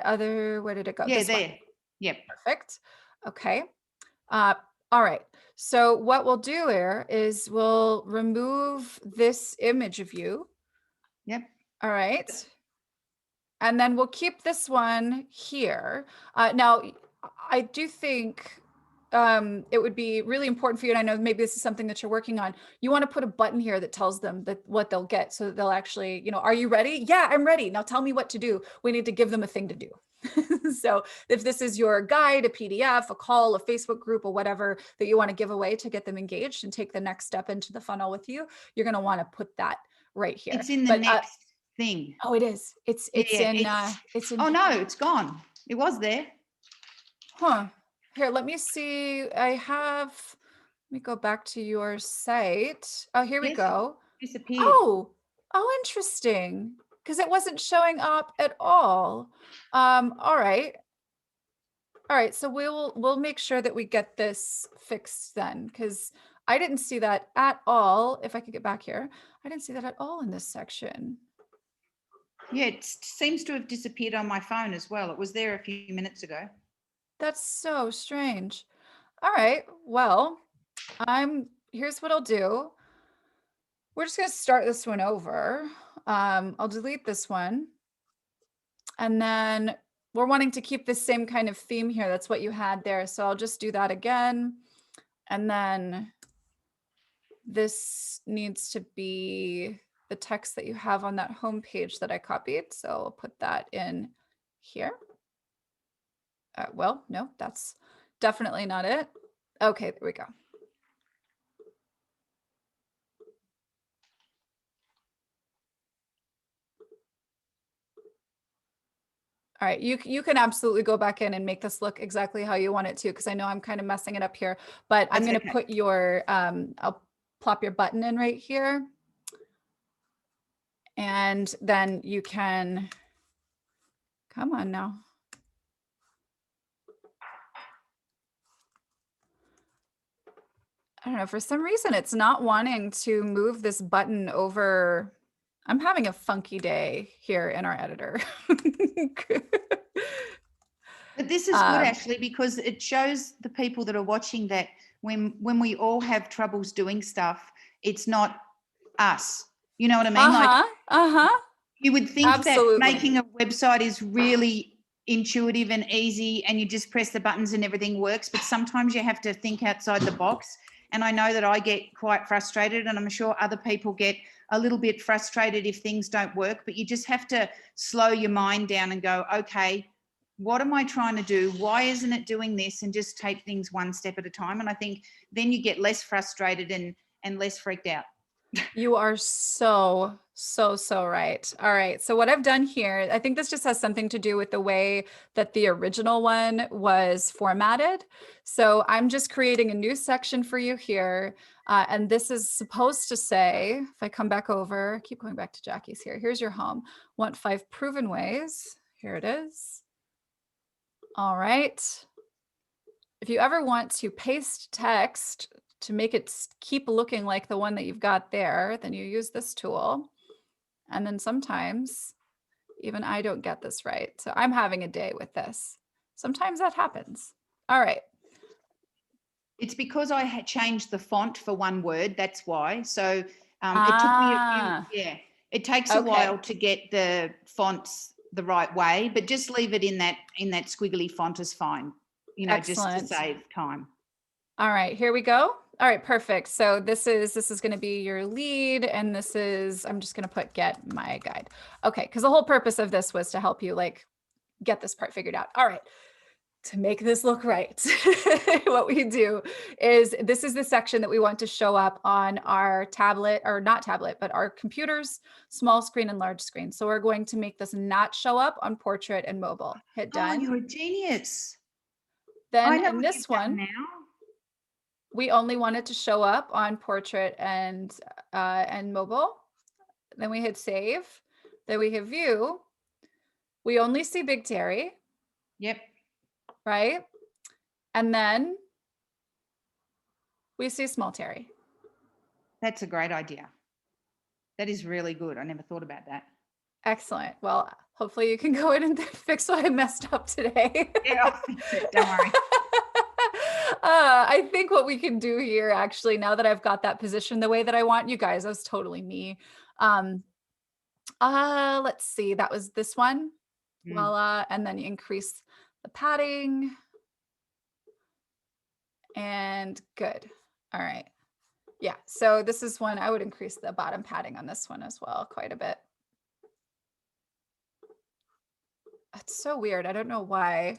other, where did it go? Yeah, this there. one. Yep. Perfect. Okay. All right. So what we'll do here is we'll remove this image of you. Yep. All right. And then we'll keep this one here. Now, I do think it would be really important for you, and I know maybe this is something that you're working on. You want to put a button here that tells them that what they'll get, so that they'll actually, are you ready? Yeah, I'm ready. Now tell me what to do. We need to give them a thing to do. So if this is your guide, a PDF, a call, a Facebook group, or whatever that you want to give away to get them engaged and take the next step into the funnel with you, you're going to want to put that right here. It's in the next thing. Oh, it is. It's in. Oh no, it's gone. It was there. Huh. Here, let me see. Let me go back to your site. Oh, here we go. Disappeared. Oh, interesting. Because it wasn't showing up at all. All right. So we'll make sure that we get this fixed then, because I didn't see that at all. If I could get back here, I didn't see that at all in this section. Yeah, it seems to have disappeared on my phone as well. It was there a few minutes ago. That's so strange. All right. Well, here's what I'll do. We're just going to start this one over. I'll delete this one. And then we're wanting to keep the same kind of theme here. That's what you had there. So I'll just do that again. And then this needs to be the text that you have on that home page that I copied. So I'll put that in here. Well, no, that's definitely not it. Okay, there we go. All right, you can absolutely go back in and make this look exactly how you want it to, because I know I'm kind of messing it up here, but I'm going to put your, I'll plop your button in right here. And then you can, come on now. I don't know, for some reason it's not wanting to move this button over. I'm having a funky day here in our editor. But this is good, Ashley, because it shows the people that are watching that when we all have troubles doing stuff, it's not us. You know what I mean? You would think Absolutely. that making a website is really intuitive and easy and you just press the buttons and everything works, but sometimes you have to think outside the box. And I know that I get quite frustrated, and I'm sure other people get a little bit frustrated if things don't work, but you just have to slow your mind down and go, okay, what am I trying to do? Why isn't it doing this? And just take things one step at a time. And I think then you get less frustrated and less freaked out. You are so right. All right. So what I've done here, I think this just has something to do with the way that the original one was formatted. So I'm just creating a new section for you here. And this is supposed to say, if I come back over, keep going back to Jackie's here. Here's your home. Want 5 proven ways. Here it is. All right. If you ever want to paste text to make it keep looking like the one that you've got there, then you use this tool. And then sometimes even I don't get this right. So I'm having a day with this. Sometimes that happens. All right. It's because I had changed the font for one word. That's why. So it took me it takes a while to get the fonts the right way, but just leave it in that squiggly font is fine. You know, Excellent. just to save time. All right, here we go. All right, perfect. So this is going to be your lead, and this is, I'm just going to put get my guide. Okay, because the whole purpose of this was to help you like get this part figured out. All right, to make this look right, what we do is this is the section that we want to show up on our tablet, or not tablet, but our computers, small screen and large screen. So we're going to make this not show up on portrait and mobile. Hit done. Oh, you're a genius. Then in this one, now we only want it to show up on portrait and mobile. Then we hit save. Then we hit view. We only see Big Terry. Yep. Right? And then we see Small Terry. That's a great idea. That is really good. I never thought about that. Excellent. Well, hopefully you can go in and fix what I messed up today. Yeah, I'll fix it. Don't worry. I think what we can do here, actually, now that I've got that position the way that I want, you guys, that was totally me. Let's see, that was this one. Voila. And then you increase the padding. And good. All right. Yeah. So this is one, I would increase the bottom padding on this one as well, quite a bit. It's so weird. I don't know why.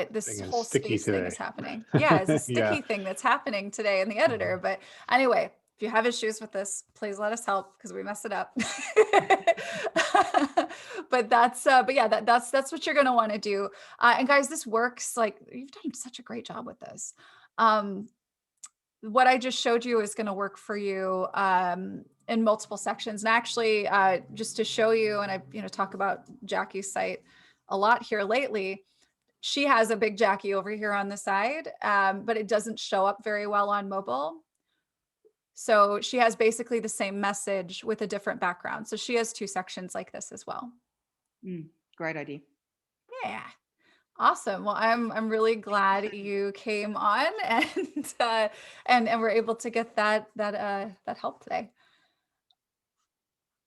This whole space thing is happening. Yeah, it's a sticky thing that's happening today in the editor. But anyway, if you have issues with this, please let us help because we messed it up. But that's what you're gonna want to do. And guys, this works. Like, you've done such a great job with this. What I just showed you is going to work for you in multiple sections. And actually, just to show you, and I talk about Jackie's site a lot here lately. She has a big Jackie over here on the side, but it doesn't show up very well on mobile. So she has basically the same message with a different background. So she has 2 sections like this as well. Great idea. Yeah. Awesome. Well, I'm really glad you came on and we're able to get that help today.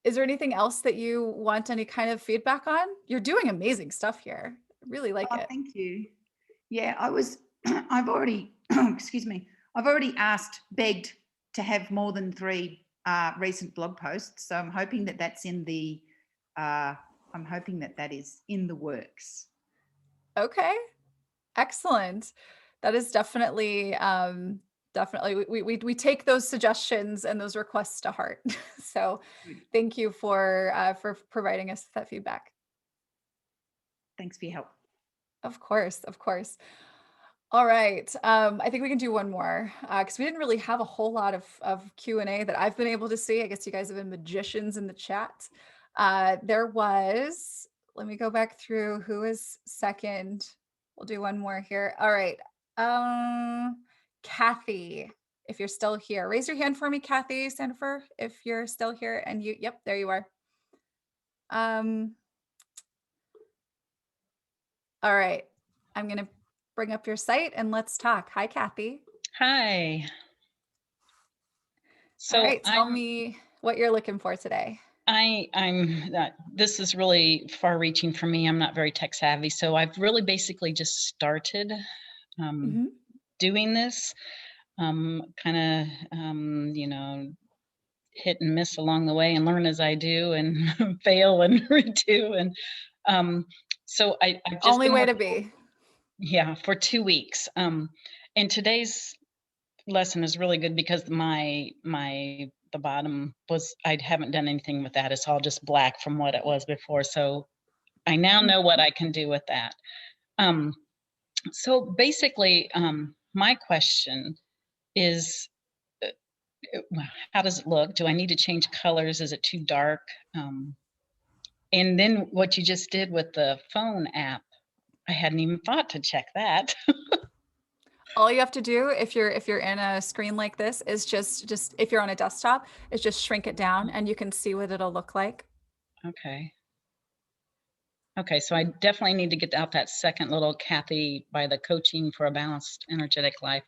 Is there anything else that you want any kind of feedback on? You're doing amazing stuff here. I really like it. Thank you. Yeah, I've already, excuse me, I've already begged to have more than 3 recent blog posts. So I'm hoping that that's in the, I'm hoping that that is in the works. Okay, excellent. That is definitely, definitely, we take those suggestions and those requests to heart. So thank you for providing us that feedback. Thanks for your help. Of course, of course. All right. I think we can do one more because we didn't really have a whole lot of Q&A that I've been able to see. I guess you guys have been magicians in the chat. There was, let me go back through who is second. We'll do one more here. All right. Kathy, if you're still here, raise your hand for me, Kathy Sandifer, if you're still here. And you, yep, there you are. All right. I'm going to bring up your site and let's talk. Hi, Kathy. Hi. So all right, tell me what you're looking for today. This is really far reaching for me. I'm not very tech savvy. So I've really basically just started doing this, kind of, you know, hit and miss along the way and learn as I do and fail and redo. And so I've just only way to be. Yeah, for 2 weeks. And today's lesson is really good because the bottom was, I haven't done anything with that. It's all just black from what it was before. So I now know what I can do with that. So basically, my question is, how does it look? Do I need to change colors? Is it too dark? And then what you just did with the phone app, I hadn't even thought to check that. All you have to do if you're in a screen like this is just if you're on a desktop, is just shrink it down and you can see what it'll look like. Okay. Okay, so I definitely need to get out that second little Kathy by the Coaching for a Balanced Energetic Life.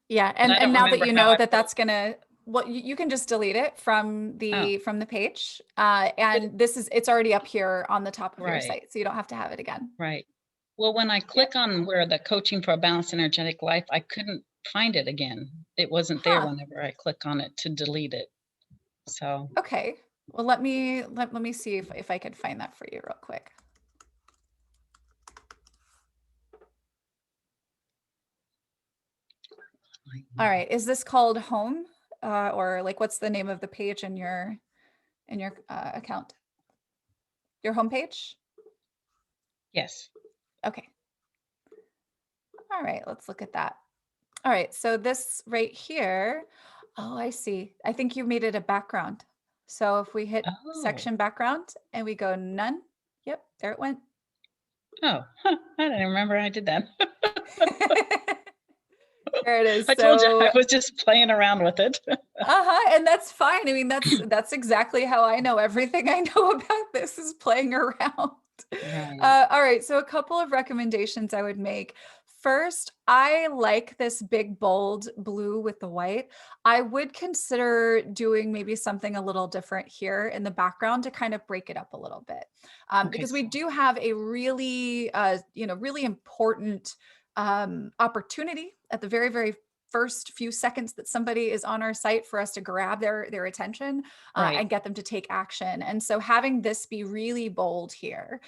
Yeah, and now that you know that that's gonna, well, you can just delete it from the page, and it's already up here on the top of your site, so you don't have to have it again. Right. Well, when I click on where the Coaching for a Balanced Energetic Life, I couldn't find it again. It wasn't there whenever I click on it to delete it. So okay, well, let me see if I could find that for you real quick. All right, is this called home, or like what's the name of the page in your account? Your home page? Yes. Okay. All right, let's look at that. All right, so this right here, oh, I see. I think you made it a background. So if we hit section background and we go none, yep, there it went. Oh, I didn't remember I did that. There it is. I told you I was just playing around with it. And that's fine. I mean, that's exactly how I know everything I know about this is playing around. Right. All right, so a couple of recommendations I would make. First, I like this big bold blue with the white. I would consider doing maybe something a little different here in the background to kind of break it up a little bit, because we do have a really, really important opportunity at the very, very first few seconds that somebody is on our site for us to grab their attention and get them to take action. And so having this be really bold here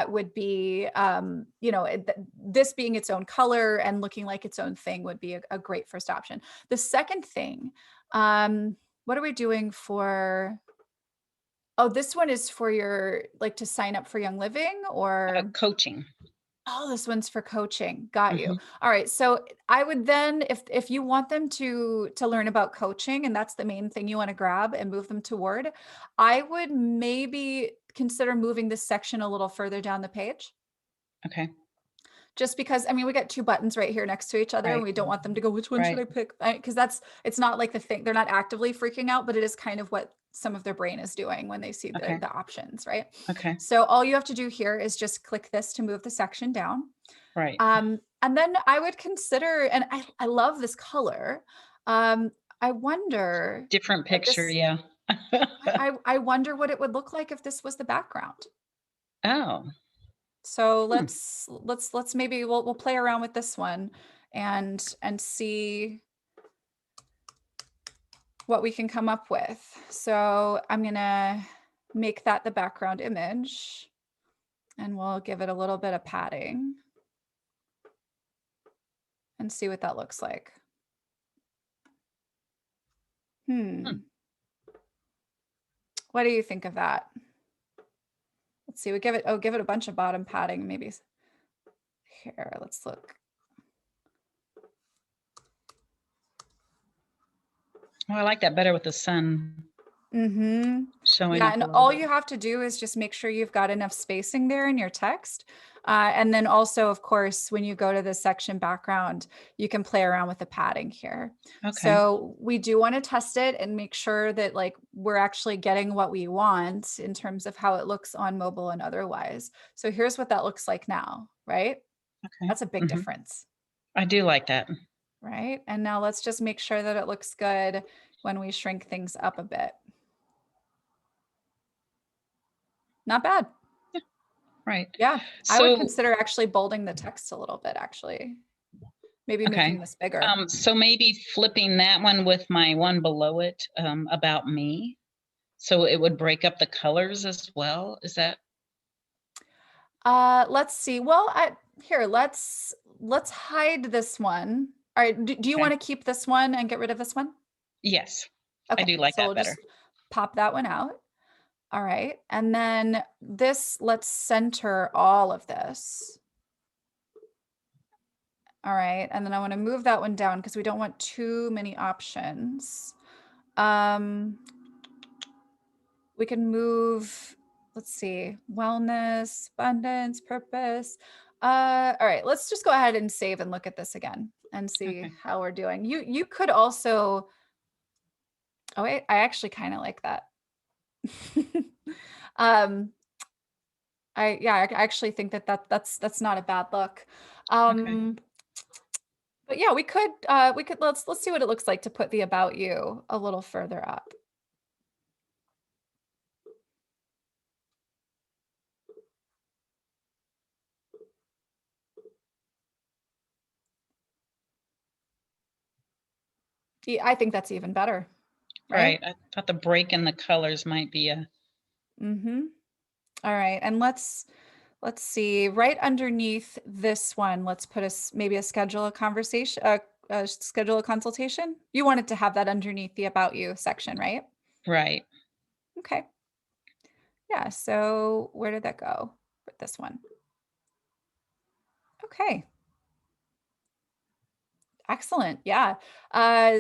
would be, this being its own color and looking like its own thing would be a great first option. The second thing, what are we doing for? Oh, this one is for your, like, to sign up for Young Living or coaching. Oh, this one's for coaching. Got you. All right. So I would then, if you want them to learn about coaching and that's the main thing you want to grab and move them toward, I would maybe consider moving this section a little further down the page. Okay. Just because, I mean, we got two buttons right here next to each other and we don't want them to go, which one should I pick? Because it's not like the thing, they're not actively freaking out, but it is kind of what some of their brain is doing when they see the options, right? Okay. So all you have to do here is just click this to move the section down. Right. And then I would consider, and I love this color. I wonder. Different picture, yeah. I wonder what it would look like if this was the background. Oh. So let's maybe we'll play around with this one and see what we can come up with. So I'm gonna make that the background image, and we'll give it a little bit of padding and see what that looks like. What do you think of that? Let's see, we give it a bunch of bottom padding, maybe. Here, let's look. Oh, I like that better with the sun showing Yeah, up and a little all bit. you have to do is just make sure you've got enough spacing there in your text. And then also, of course, when you go to the section background, you can play around with the padding here. Okay. So we do want to test it and make sure that like we're actually getting what we want in terms of how it looks on mobile and otherwise. So here's what that looks like now, right? Okay. That's a big difference. I do like that. Right. And now let's just make sure that it looks good when we shrink things up a bit. Not bad. Yeah. Right. Yeah. So, I would consider actually bolding the text a little bit, actually. Maybe making this bigger. So maybe flipping that one with my one below it, about me. So it would break up the colors as well. Is that? Let's see. Well, here, let's hide this one. All right. Do you want to keep this one and get rid of this one? Yes. Okay. I do like so that we'll better. Just pop that one out. All right. And then this, let's center all of this. All right. And then I want to move that one down because we don't want too many options. We can move, let's see, wellness, abundance, purpose. All right, let's just go ahead and save and look at this again and see how we're doing. You could also, oh wait, I actually kind of like that. I actually think that's not a bad look. But yeah, we could let's see what it looks like to put the about you a little further up. I think that's even better. Right. I thought the break in the colors might be a. All right. And let's see, right underneath this one, let's put maybe a schedule a conversation, schedule a consultation. You wanted to have that underneath the about you section, right? Right. Okay. Yeah. So where did that go with this one? Okay. Excellent. Yeah.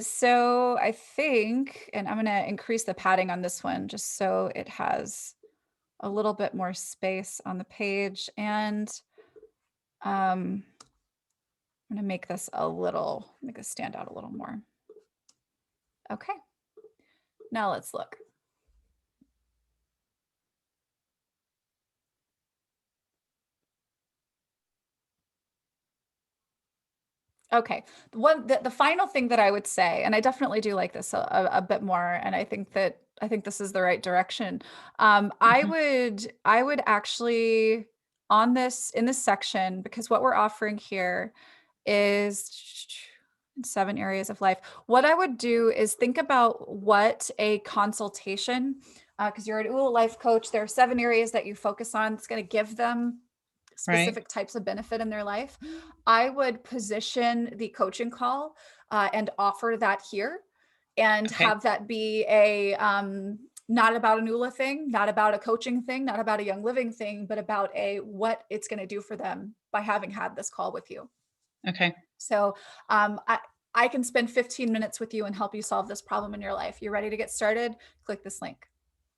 So I think, and I'm going to increase the padding on this one just so it has a little bit more space on the page. And I'm going to make this stand out a little more. Okay. Now let's look. Okay. The final thing that I would say, and I definitely do like this a bit more, and I think this is the right direction. I would actually in this section, because what we're offering here is 7 areas of life. What I would do is think about what a consultation, because you're an ULA life coach, there are 7 areas that you focus on. It's going to give them specific types of benefit in their life. I would position the coaching call and offer that here and have that be a not about a NULA thing, not about a coaching thing, not about a young living thing, but about what it's going to do for them by having had this call with you. Okay. So I can spend 15 minutes with you and help you solve this problem in your life. You're ready to get started? Click this link.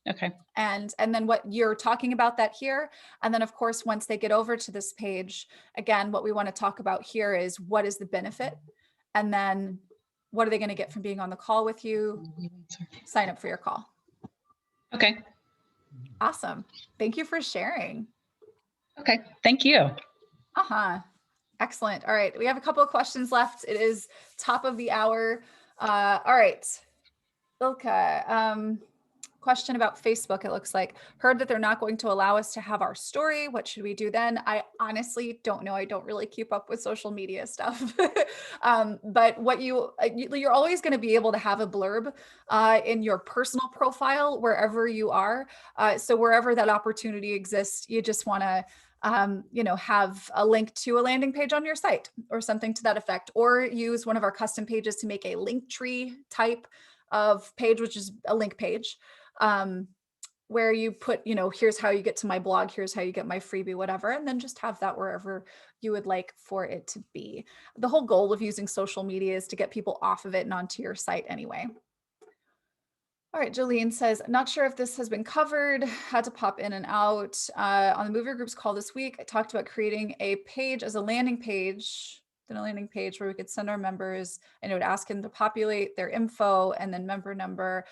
Okay. And then what you're talking about that here. And then of course, once they get over to this page, again, what we want to talk about here is what is the benefit? And then what are they going to get from being on the call with you? Sign up for your call. Okay. Awesome. Thank you for sharing. Okay. Thank you. Excellent. All right. We have a couple of questions left. It is top of the hour. All right. Ilka, question about Facebook, it looks like. Heard that they're not going to allow us to have our story. What should we do then? I honestly don't know. I don't really keep up with social media stuff. But what you're always going to be able to have a blurb in your personal profile wherever you are. So wherever that opportunity exists, you just want to have a link to a landing page on your site or something to that effect, or use one of our custom pages to make a link tree type of page, which is a link page, where you put, here's how you get to my blog, here's how you get my freebie, whatever, and then just have that wherever you would like for it to be. The whole goal of using social media is to get people off of it and onto your site anyway. All right, Jolene says, not sure if this has been covered, had to pop in and out. On the Move Your Groups call this week, I talked about creating a page as a landing page, then a landing page where we could send our members, and it would ask them to populate their info and then member number.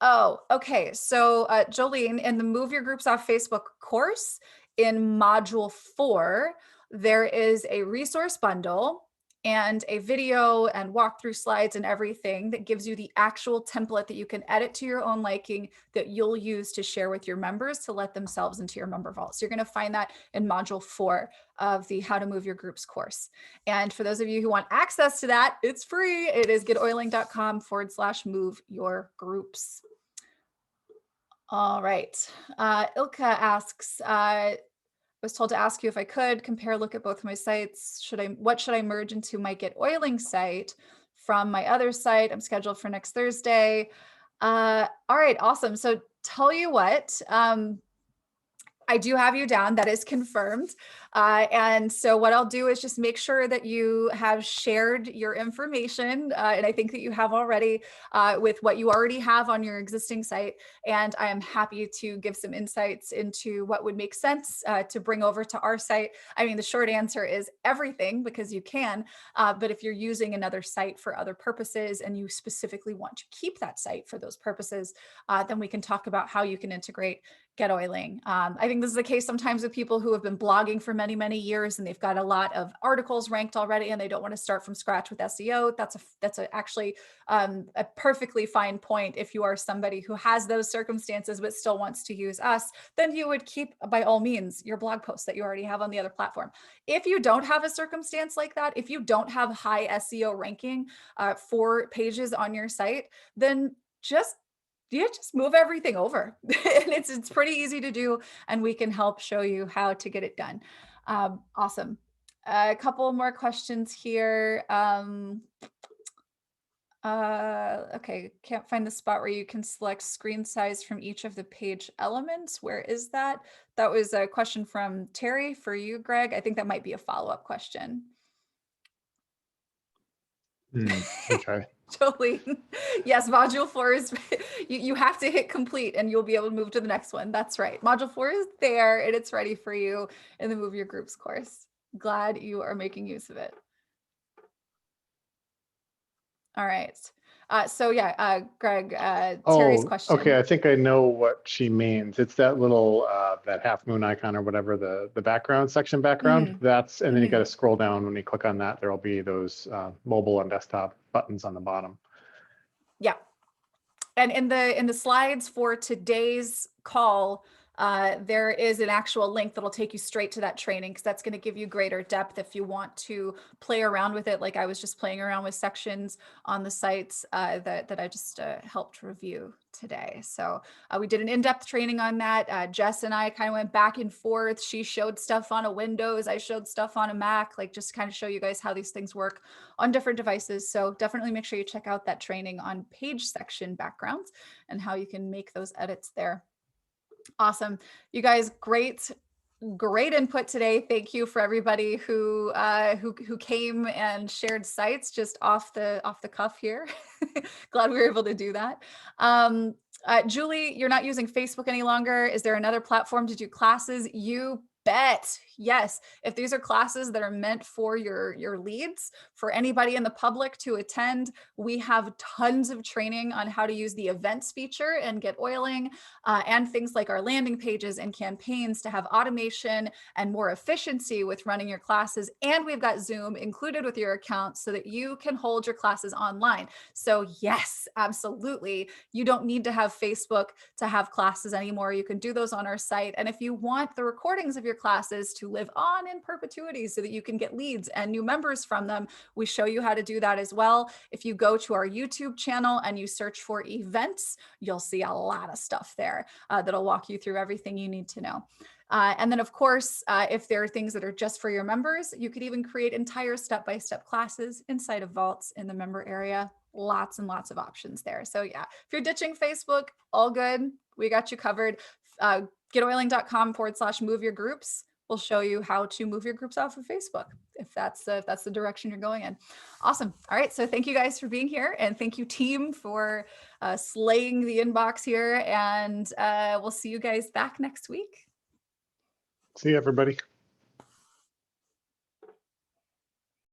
Oh, okay. So Jolene, in the Move Your Groups Off Facebook course, in module 4, there is a resource bundle and a video and walkthrough slides and everything that gives you the actual template that you can edit to your own liking that you'll use to share with your members to let themselves into your member vault. So you're going to find that in module 4 of the How to Move Your Groups course. And for those of you who want access to that, it's free. It is getoiling.com/move your groups. All right. Ilka asks, I was told to ask you if I could compare, look at both of my sites. What should I merge into my GetOiling site from my other site? I'm scheduled for next Thursday. All right, awesome. So tell you what, I do have you down. That is confirmed. And so what I'll do is just make sure that you have shared your information. And I think that you have already with what you already have on your existing site. And I am happy to give some insights into what would make sense to bring over to our site. I mean, the short answer is everything, because you can. But if you're using another site for other purposes and you specifically want to keep that site for those purposes, then we can talk about how you can integrate GetOiling. I think this is the case sometimes with people who have been blogging for many, many years and they've got a lot of articles ranked already and they don't want to start from scratch with SEO. That's actually a perfectly fine point. If you are somebody who has those circumstances but still wants to use us, then you would keep, by all means, your blog posts that you already have on the other platform. If you don't have a circumstance like that, if you don't have high SEO ranking for pages on your site, then just move everything over. And it's pretty easy to do, and we can help show you how to get it done. Awesome. A couple more questions here. Okay, can't find the spot where you can select screen size from each of the page elements. Where is that? That was a question from Terry for you, Greg. I think that might be a follow-up question. Okay. Jolene. Yes, module 4 is, you have to hit complete and you'll be able to move to the next one. That's right. Module 4 is there and it's ready for you in the Move Your Groups course. Glad you are making use of it. All right. So yeah, Greg, Terry's question. Okay, I think I know what she means. It's that little that half moon icon or whatever, the background section background. That's, and then you got to scroll down. When you click on that, there will be those mobile and desktop buttons on the bottom. Yeah. And in the slides for today's call, there is an actual link that'll take you straight to that training, because that's going to give you greater depth if you want to play around with it. Like I was just playing around with sections on the sites that I just helped review today. So we did an in-depth training on that. Jess and I kind of went back and forth. She showed stuff on a Windows, I showed stuff on a Mac, like just kind of show you guys how these things work on different devices. So definitely make sure you check out that training on page section backgrounds and how you can make those edits there. Awesome. You guys, great input today. Thank you for everybody who came and shared sites just off the cuff here. Glad we were able to do that. Julie, you're not using Facebook any longer. Is there another platform to do classes? You bet. Yes. If these are classes that are meant for your leads, for anybody in the public to attend, we have tons of training on how to use the events feature and GetOiling, and things like our landing pages and campaigns to have automation and more efficiency with running your classes. And we've got Zoom included with your account so that you can hold your classes online. So yes, absolutely. You don't need to have Facebook to have classes anymore. You can do those on our site. And if you want the recordings of your classes to live on in perpetuity so that you can get leads and new members from them, we show you how to do that as well. If you go to our YouTube channel and you search for events, you'll see a lot of stuff there that'll walk you through everything you need to know. And then of course, if there are things that are just for your members, you could even create entire step-by-step classes inside of Vaults in the member area. Lots and lots of options there. So yeah, if you're ditching Facebook, all good. We got you covered. GetOiling.com/move your groups will show you how to move your groups off of Facebook if that's the direction you're going in. Awesome. All right. So thank you guys for being here, and thank you team for slaying the inbox here. And we'll see you guys back next week. See you, everybody.